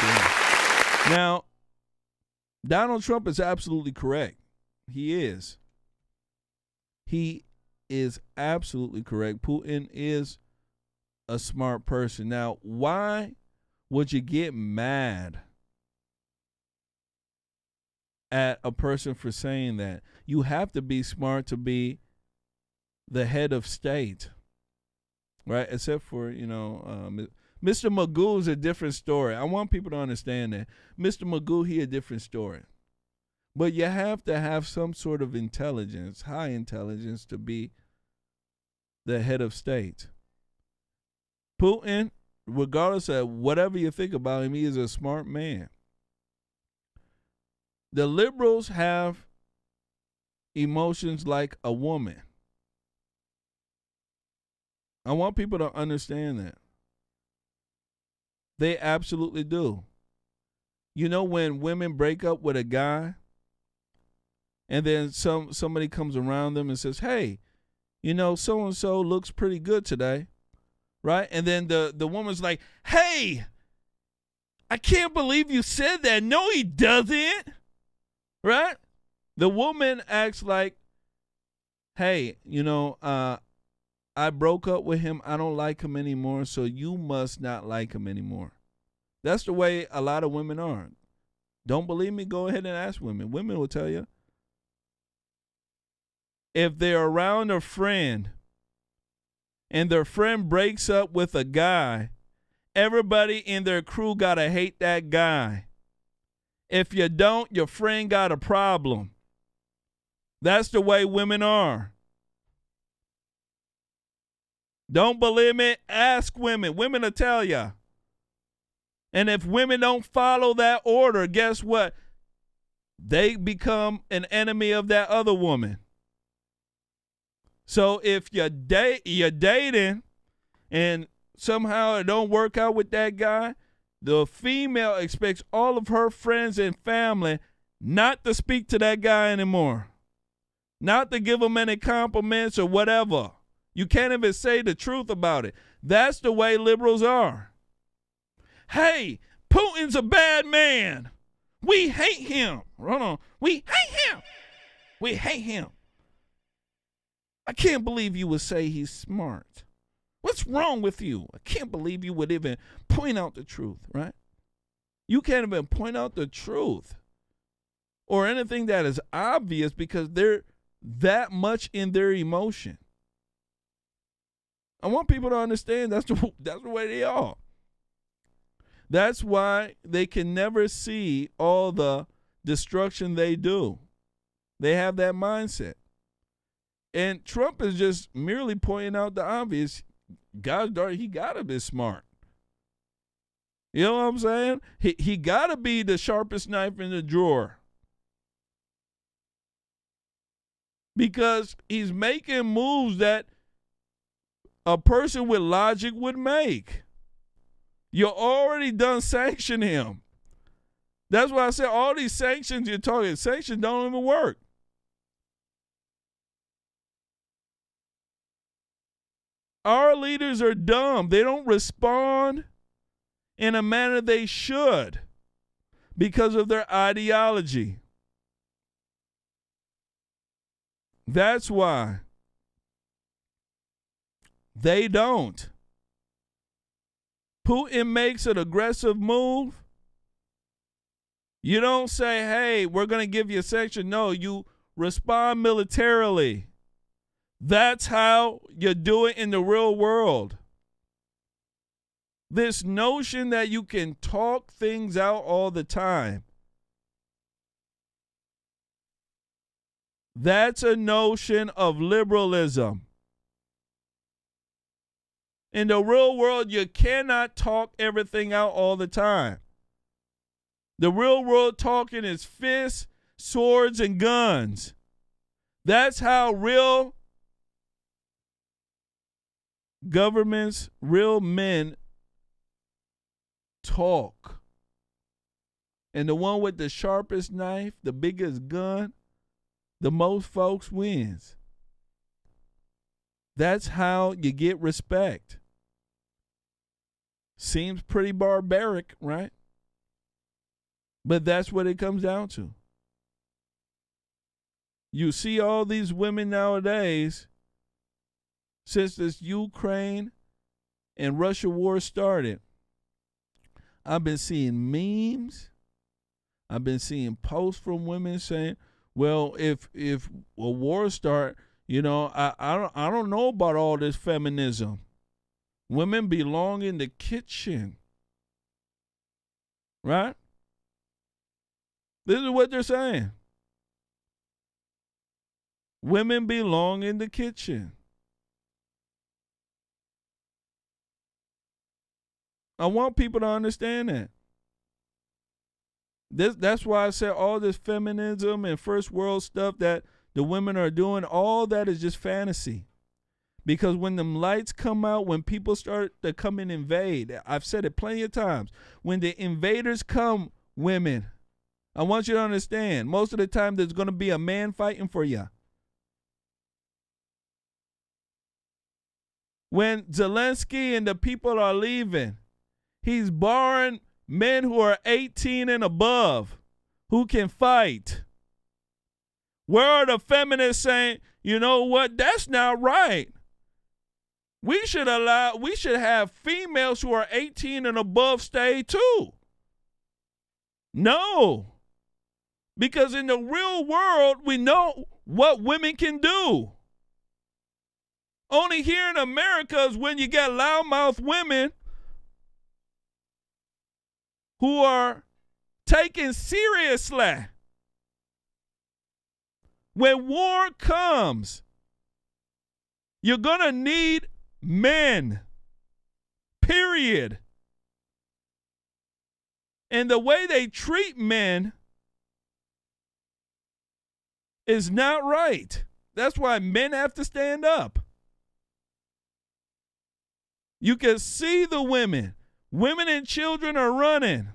share. Now, Donald Trump is absolutely correct. He is. He is absolutely correct. Putin is a smart person. Now, why would you get mad at a person for saying that? You have to be smart to be the head of state, right? Except for, Mr. Magoo is a different story. I want people to understand that. Mr. Magoo, he a different story. But you have to have some sort of intelligence, high intelligence, to be the head of state. Putin, regardless of whatever you think about him, he is a smart man. The liberals have emotions like a woman. I want people to understand that. They absolutely do. You know, when women break up with a guy, and then somebody comes around them and says, hey, so-and-so looks pretty good today, right? And then the woman's like, hey, I can't believe you said that. No, he doesn't, right? The woman acts like, hey, I broke up with him. I don't like him anymore, so you must not like him anymore. That's the way a lot of women are. Don't believe me? Go ahead and ask women. Women will tell you. If they're around a friend and their friend breaks up with a guy, everybody in their crew got to hate that guy. If you don't, your friend got a problem. That's the way women are. Don't believe me? Ask women. Women will tell you. And if women don't follow that order, guess what? They become an enemy of that other woman. So if you're dating and somehow it don't work out with that guy, the female expects all of her friends and family not to speak to that guy anymore, not to give him any compliments or whatever. You can't even say the truth about it. That's the way liberals are. Hey, Putin's a bad man. We hate him. Hold on. We hate him. We hate him. I can't believe you would say he's smart. What's wrong with you? I can't believe you would even point out the truth, right? You can't even point out the truth or anything that is obvious because they're that much in their emotion. I want people to understand that's the way they are. That's why they can never see all the destruction they do. They have that mindset. And Trump is just merely pointing out the obvious. God's darn, he got to be smart. You know what I'm saying? He got to be the sharpest knife in the drawer. Because he's making moves that a person with logic would make. You already done sanction him. That's why I said all these sanctions you're talking, sanctions don't even work. Our leaders are dumb. They don't respond in a manner they should because of their ideology. That's why they don't. Putin makes an aggressive move. You don't say, hey, we're going to give you a sanction. No, you respond militarily. That's how you do it in the real world. This notion that you can talk things out all the time, that's a notion of liberalism. In the real world, you cannot talk everything out all the time. The real world talking is fists, swords, and guns. That's how real governments, real men talk. And the one with the sharpest knife, the biggest gun, the most folks wins. That's how you get respect. Seems pretty barbaric, right? But that's what it comes down to. You see all these women nowadays, since this Ukraine and Russia war started, I've been seeing memes. I've been seeing posts from women saying, well, if a war start, you know, I don't know about all this feminism. Women belong in the kitchen. Right? This is what they're saying. Women belong in the kitchen. I want people to understand that. That's why I said all this feminism and first world stuff that the women are doing, all that is just fantasy. Because when them lights come out, when people start to come and invade, I've said it plenty of times, when the invaders come, women, I want you to understand, most of the time there's going to be a man fighting for you. When Zelensky and the people are leaving, he's borrowing men who are 18 and above who can fight. Where are the feminists saying, you know what, that's not right. We should have females who are 18 and above stay too. No. Because in the real world, we know what women can do. Only here in America is when you get loudmouth women who are taken seriously. When war comes, you're going to need men, period. And the way they treat men is not right. That's why men have to stand up. You can see the women. Women and children are running.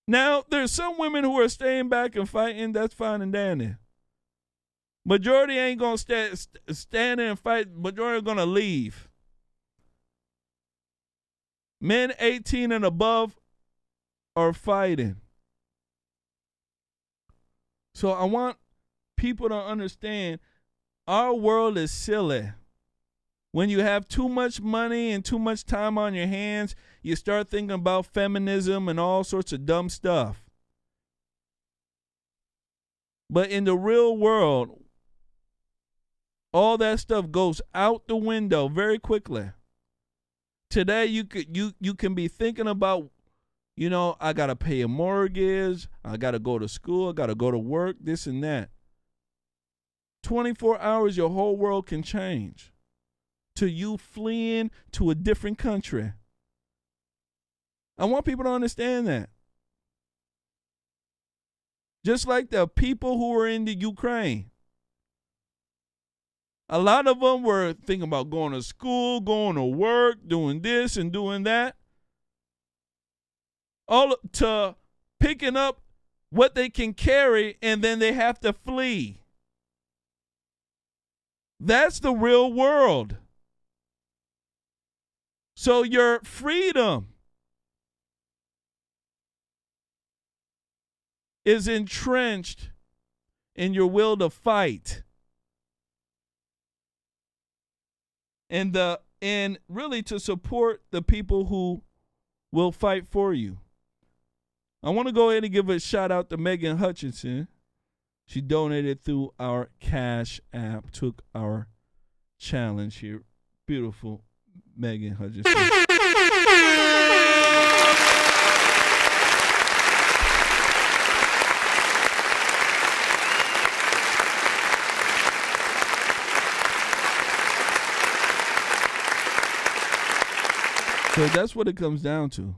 Now, there's some women who are staying back and fighting. That's fine and dandy. Majority ain't going to stand there and fight. Majority are going to leave. Men 18 and above are fighting. So I want people to understand our world is silly. When you have too much money and too much time on your hands, you start thinking about feminism and all sorts of dumb stuff. But in the real world, all that stuff goes out the window very quickly. Today, you can be thinking about You know, I got to pay a mortgage. I got to go to school. I got to go to work, this and that. 24 hours, your whole world can change to you fleeing to a different country. I want people to understand that. Just like the people who were in the Ukraine. A lot of them were thinking about going to school, going to work, doing this and doing that. All to picking up what they can carry, and then they have to flee. That's the real world. So your freedom is entrenched in your will to fight. And really to support the people who will fight for you. I want to go ahead and give a shout out to Megan Hutchinson. She donated through our Cash App, took our challenge here. Beautiful Megan Hutchinson. So that's what it comes down to.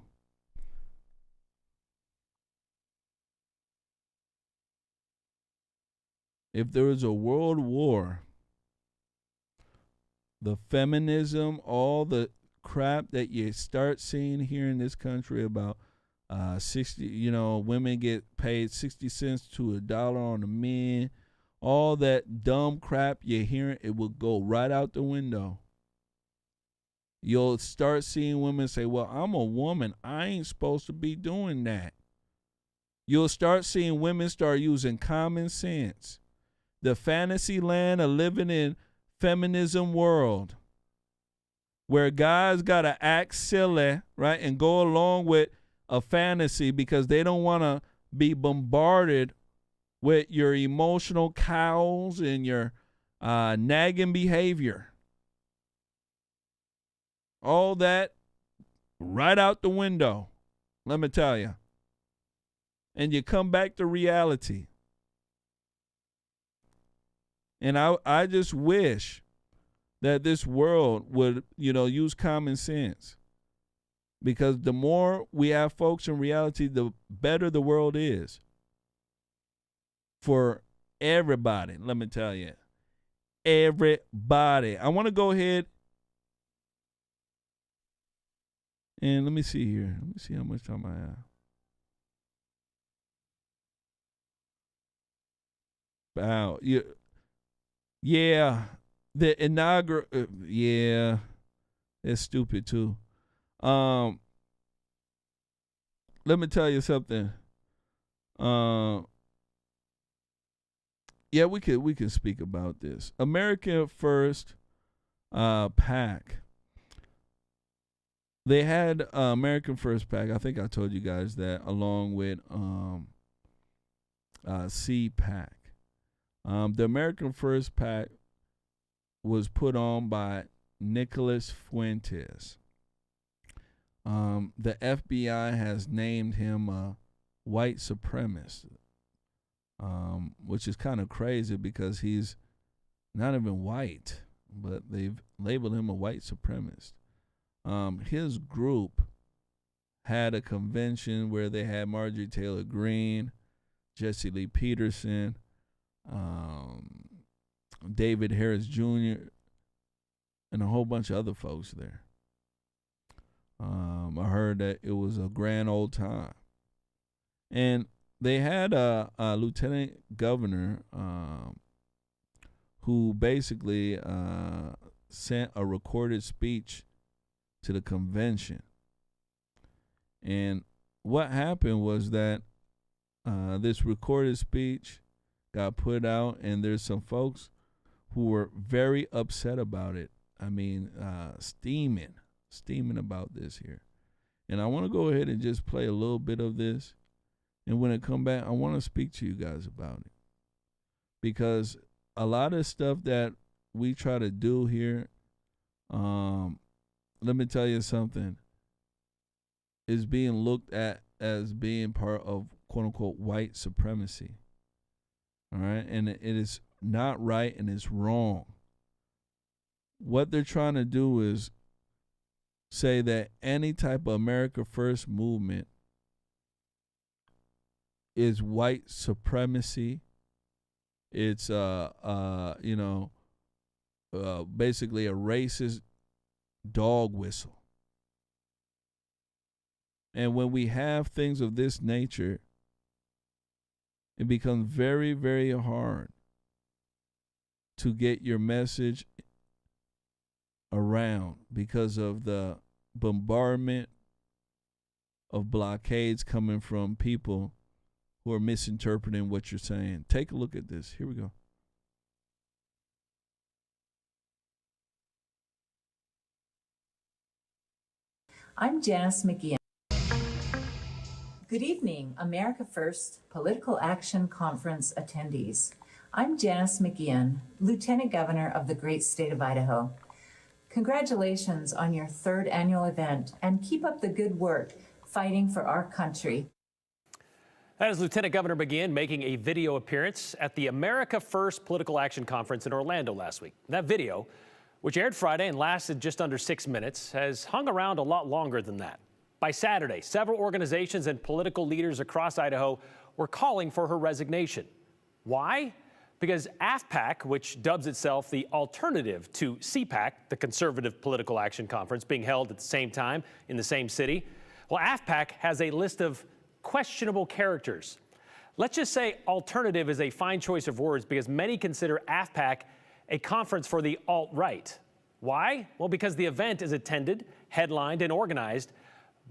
If there is a world war, the feminism, all the crap that you start seeing here in this country about 60, women get paid 60 cents to $1 on the men, all that dumb crap you're hearing, it will go right out the window. You'll start seeing women say, well, I'm a woman. I ain't supposed to be doing that. You'll start seeing women start using common sense. The fantasy land of living in feminism world where guys got to act silly, right, and go along with a fantasy because they don't want to be bombarded with your emotional cows and your nagging behavior. All that right out the window, let me tell you. And you come back to reality. And I just wish that this world would, use common sense. Because the more we have folks in reality, the better the world is. For everybody, let me tell you. Everybody. I want to go ahead and let me see here. Let me see how much time I have. Wow. Yeah. The inaugural. Yeah. It's stupid too. Let me tell you something. Yeah, we could speak about this. America First PAC. They had American First PAC. I think I told you guys that, along with CPAC. The American First PAC was put on by Nicholas Fuentes. The FBI has named him a white supremacist, which is kind of crazy because he's not even white, but they've labeled him a white supremacist. His group had a convention where they had Marjorie Taylor Greene, Jesse Lee Peterson, David Harris Jr., and a whole bunch of other folks there. I heard that it was a grand old time. And they had a lieutenant governor who basically sent a recorded speech to the convention. And what happened was that this recorded speech got put out, and there's some folks who were very upset about it. I mean, steaming about this here. And I want to go ahead and just play a little bit of this. And when it come back, I want to speak to you guys about it. Because a lot of stuff that we try to do here, let me tell you something, is being looked at as being part of quote unquote white supremacy. All right, and it is not right and it's wrong. What they're trying to do is say that any type of America First movement is white supremacy. It's basically a racist dog whistle. And when we have things of this nature, it becomes very, very hard to get your message around because of the bombardment of blockades coming from people who are misinterpreting what you're saying. Take a look at this. Here we go. I'm Janice McGeehan. Good evening, America First Political Action Conference attendees. I'm Janice McGeehan, Lieutenant Governor of the great state of Idaho. Congratulations on your third annual event, and keep up the good work fighting for our country. That is Lieutenant Governor McGeehan making a video appearance at the America First Political Action Conference in Orlando last week. That video, which aired Friday and lasted just under 6 minutes, has hung around a lot longer than that. By Saturday, several organizations and political leaders across Idaho were calling for her resignation. Why? Because AFPAC, which dubs itself the alternative to CPAC, the Conservative Political Action Conference, being held at the same time in the same city, well, AFPAC has a list of questionable characters. Let's just say alternative is a fine choice of words because many consider AFPAC a conference for the alt-right. Why? Well, because the event is attended, headlined, and organized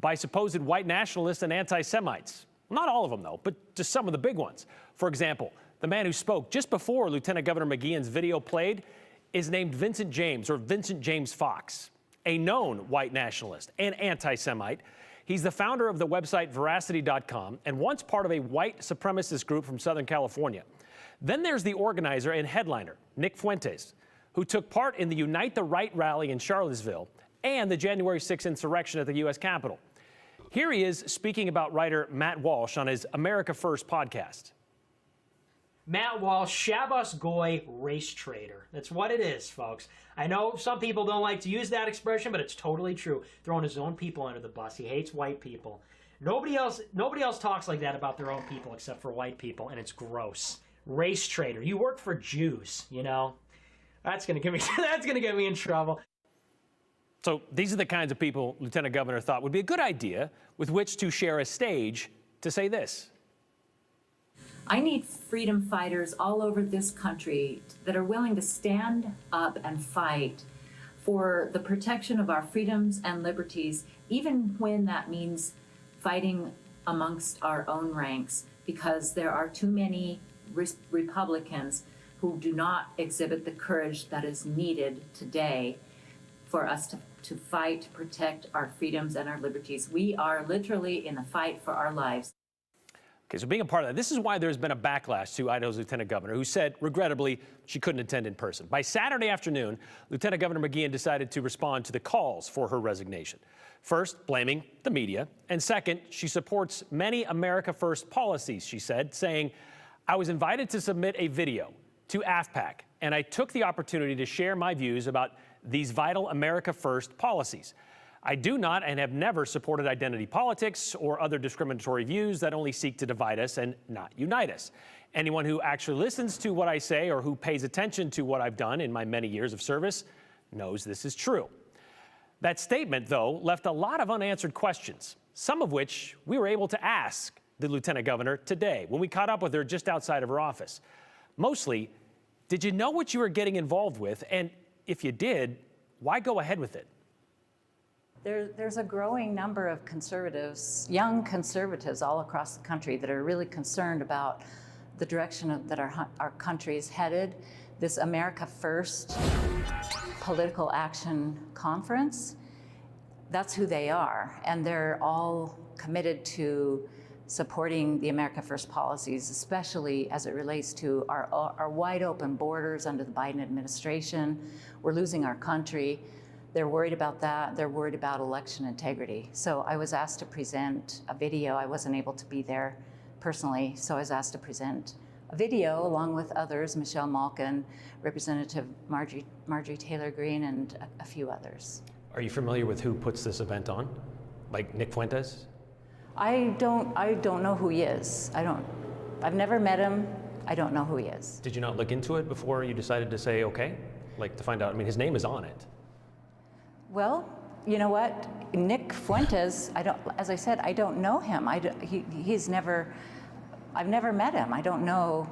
by supposed white nationalists and anti-Semites. Not all of them, though, but just some of the big ones. For example, the man who spoke just before Lieutenant Governor McGeehan's video played is named Vincent James, or Vincent James Fox, a known white nationalist and anti-Semite. He's the founder of the website Veracity.com and once part of a white supremacist group from Southern California. Then there's the organizer and headliner, Nick Fuentes, who took part in the Unite the Right rally in Charlottesville and the January 6th insurrection at the U.S. Capitol. Here he is speaking about writer Matt Walsh on his America First podcast. Matt Walsh, Shabbos Goy, race traitor. That's what it is, folks. I know some people don't like to use that expression, but it's totally true. Throwing his own people under the bus. He hates white people. Nobody else talks like that about their own people except for white people, and it's gross. Race traitor. You work for Jews, you know. That's gonna get me in trouble. So these are the kinds of people Lieutenant Governor thought would be a good idea with which to share a stage to say this. I need freedom fighters all over this country that are willing to stand up and fight for the protection of our freedoms and liberties, even when that means fighting amongst our own ranks, because there are too many Republicans who do not exhibit the courage that is needed today for us to fight to protect our freedoms and our liberties. We are literally in a fight for our lives. Okay, so being a part of that, this is why there's been a backlash to Idaho's Lieutenant Governor, who said, regrettably, she couldn't attend in person. By Saturday afternoon, Lieutenant Governor McGeehan decided to respond to the calls for her resignation. First, blaming the media, and second, she supports many America First policies, she said, saying, I was invited to submit a video to AFPAC, and I took the opportunity to share my views about these vital America First policies. I do not and have never supported identity politics or other discriminatory views that only seek to divide us and not unite us. Anyone who actually listens to what I say or who pays attention to what I've done in my many years of service knows this is true. That statement, though, left a lot of unanswered questions, some of which we were able to ask the Lieutenant Governor today when we caught up with her just outside of her office. Mostly, did you know what you were getting involved with? And if you did, why go ahead with it? There's a growing number of conservatives, young conservatives all across the country that are really concerned about the direction that our country is headed. This America First Political Action Conference, that's who they are. And they're all committed to supporting the America First policies, especially as it relates to our wide open borders under the Biden administration. We're losing our country. They're worried about that. They're worried about election integrity. So I was asked to present a video. I wasn't able to be there personally, so I was asked to present a video along with others, Michelle Malkin, Representative Marjorie Taylor Greene, and a few others. Are you familiar with who puts this event on? Like Nick Fuentes? I don't know who he is. I've never met him. I don't know who he is. Did you not look into it before you decided to say okay? Like to find out, I mean, his name is on it. Well, you know what? Nick Fuentes, as I said, I don't know him. He's never, I've never met him. I don't know,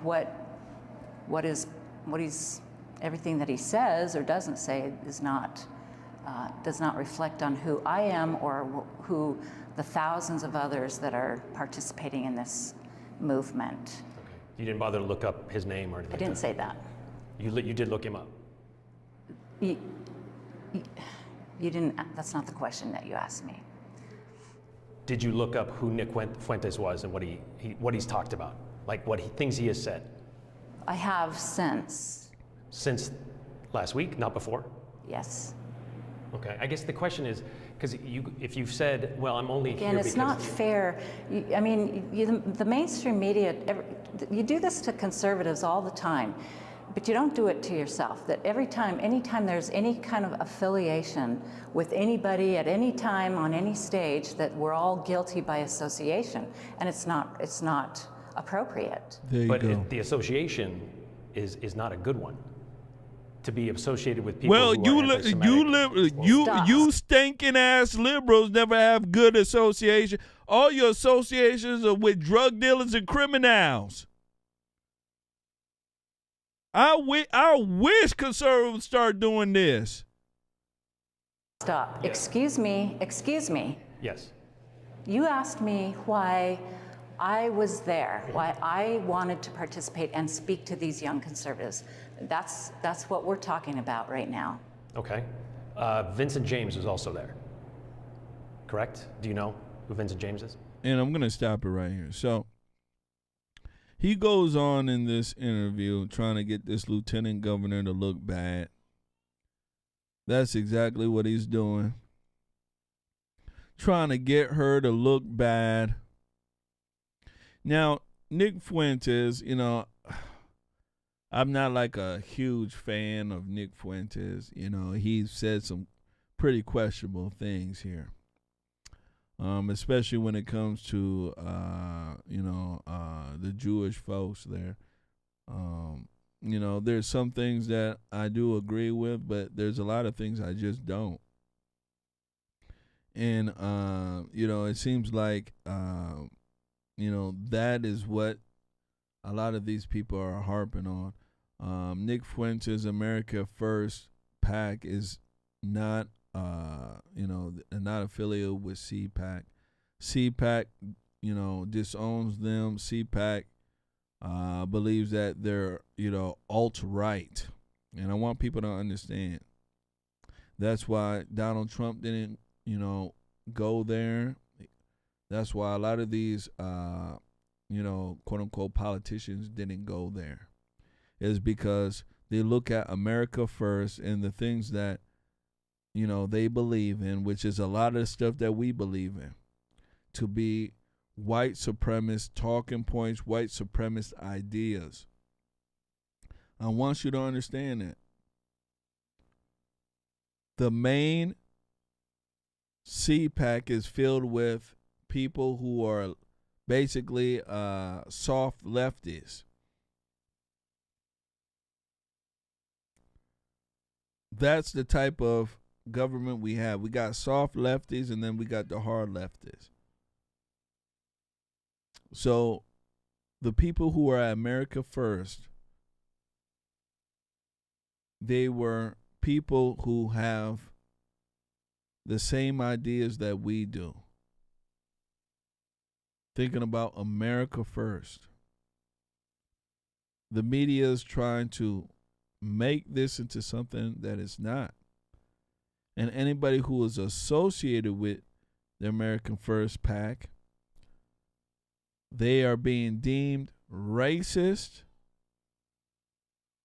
what he's, everything that he says or doesn't say is not, does not reflect on who I am or who the thousands of others that are participating in this movement. Okay. You didn't bother to look up his name or anything? I didn't say that. You did look him up? You didn't, that's not the question that you asked me. Did you look up who Nick Fuentes was and what he's talked about? Like things he has said? I have since. Since last week, not before? Yes. Okay, I guess the question is, because if you've said, well, I'm only here because... Again, it's not fair. The mainstream media, you do this to conservatives all the time, but you don't do it to yourself. That anytime there's any kind of affiliation with anybody at any time on any stage, that we're all guilty by association, and it's not appropriate. There you go. The association is not a good one. To be associated with people well, who are anti-Semitic. you stinking ass liberals never have good association. All your associations are with drug dealers and criminals. I wish conservatives would start doing this. Stop. Yes. Excuse me. Yes. You asked me why I was there, why I wanted to participate and speak to these young conservatives. That's what we're talking about right now. Okay. Vincent James was also there, correct? Do you know who Vincent James is? And I'm going to stop it right here. So he goes on in this interview trying to get this lieutenant governor to look bad. That's exactly what he's doing. Trying to get her to look bad. Now, Nick Fuentes, I'm not like a huge fan of Nick Fuentes. He's said some pretty questionable things here, especially when it comes to, the Jewish folks there. There's some things that I do agree with, but there's a lot of things I just don't. And, it seems like, that is what a lot of these people are harping on. Nick Fuentes' America First PAC is not, not affiliated with CPAC. CPAC, disowns them. CPAC believes that they're, alt-right. And I want people to understand. That's why Donald Trump didn't, go there. That's why a lot of these, quote-unquote politicians didn't go there. Is because they look at America first and the things that, they believe in, which is a lot of the stuff that we believe in, to be white supremacist talking points, white supremacist ideas. I want you to understand that. The main CPAC is filled with people who are basically soft lefties. That's the type of government we have. We got soft lefties and then we got the hard lefties. So the people who are at America First, they were people who have the same ideas that we do. Thinking about America first. The media is trying to make this into something that it's not. And anybody who is associated with the American First PAC, they are being deemed racist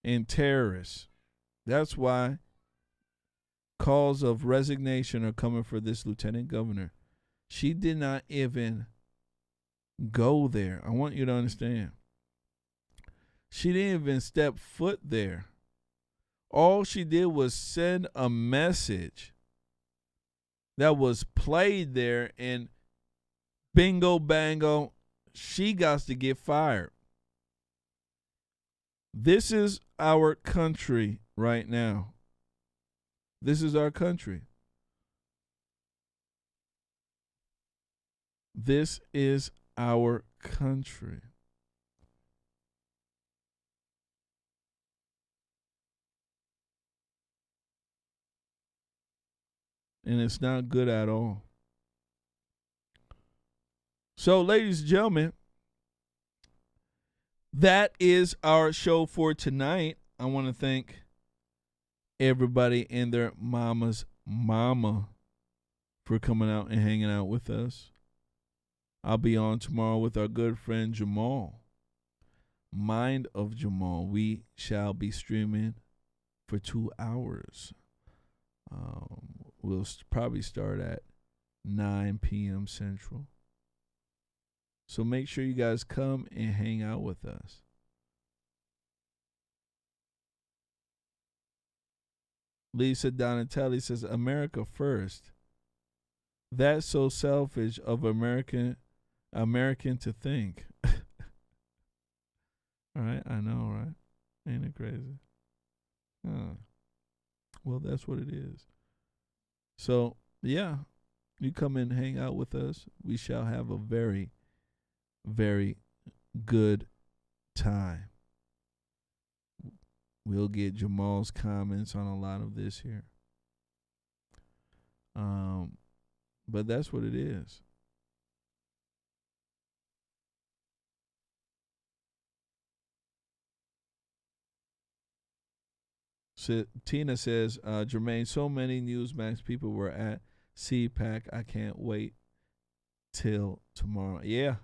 and terrorists. That's why calls of resignation are coming for this lieutenant governor. She did not even go there. I want you to understand. She didn't even step foot there. All she did was send a message that was played there, and bingo bango, she got to get fired. This is our country right now. This is our country. This is our country. And it's not good at all. So, ladies and gentlemen, that is our show for tonight. I want to thank everybody and their mama's mama for coming out and hanging out with us. I'll be on tomorrow with our good friend Jamal, Mind of Jamal. We shall be streaming for 2 hours. We'll probably start at 9 p.m. Central. So make sure you guys come and hang out with us. Lisa Donatelli says, America first. That's so selfish of American to think. All right, I know, right? Ain't it crazy? Well, that's what it is. So, yeah, you come and hang out with us. We shall have a very, very good time. We'll get Jamal's comments on a lot of this here. But that's what it is. So, Tina says, Jermaine, so many Newsmax people were at CPAC. I can't wait till tomorrow. Yeah.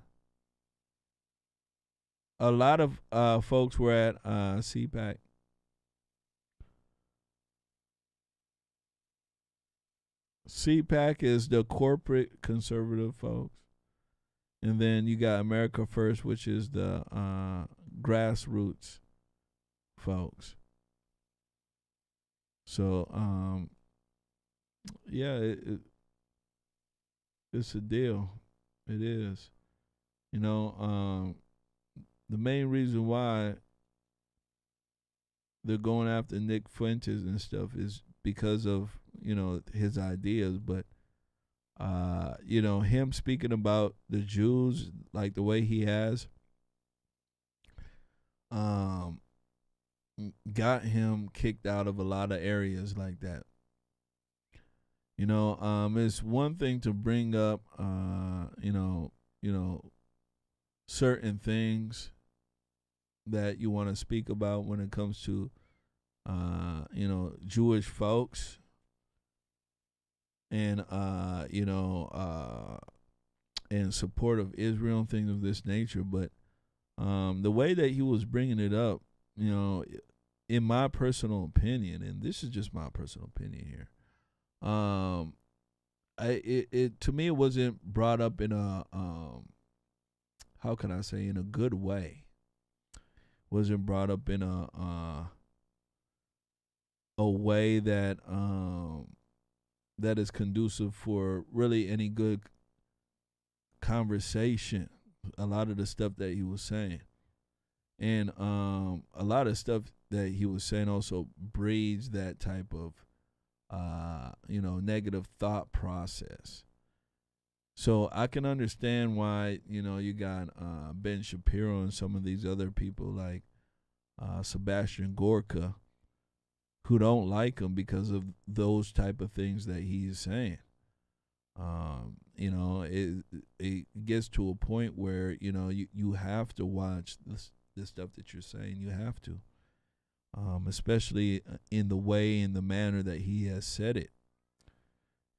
A lot of folks were at CPAC. CPAC is the corporate conservative folks. And then you got America First, which is the grassroots folks. So, yeah, it's a deal. It is. You know, the main reason why they're going after Nick Fuentes and stuff is because of, you know, his ideas. But, you know, him speaking about the Jews like the way he has, got him kicked out of a lot of areas like that. You know, it's one thing to bring up, you know, certain things that you want to speak about when it comes to, you know, Jewish folks and, you know, in support of Israel and things of this nature. But the way that he was bringing it up, you know, in my personal opinion, and this is just my personal opinion here, it to me, it wasn't brought up in a, how can I say, in a good way. Wasn't brought up in a way that that is conducive for really any good conversation. A lot of the stuff that he was saying, and a lot of stuff that he was saying also breeds that type of you know, negative thought process. So I can understand why, you know, you got Ben Shapiro and some of these other people like Sebastian Gorka who don't like him because of those type of things that he's saying. You know, it gets to a point where, you know, you have to watch this stuff that you're saying. You have to, especially in the way, in the manner that he has said it.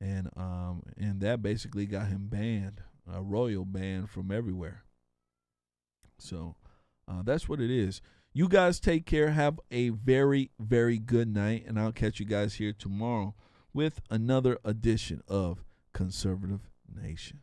And that basically got him banned, a royal ban from everywhere. So that's what it is. You guys take care. Have a very, very good night, and I'll catch you guys here tomorrow with another edition of Conservative Nation.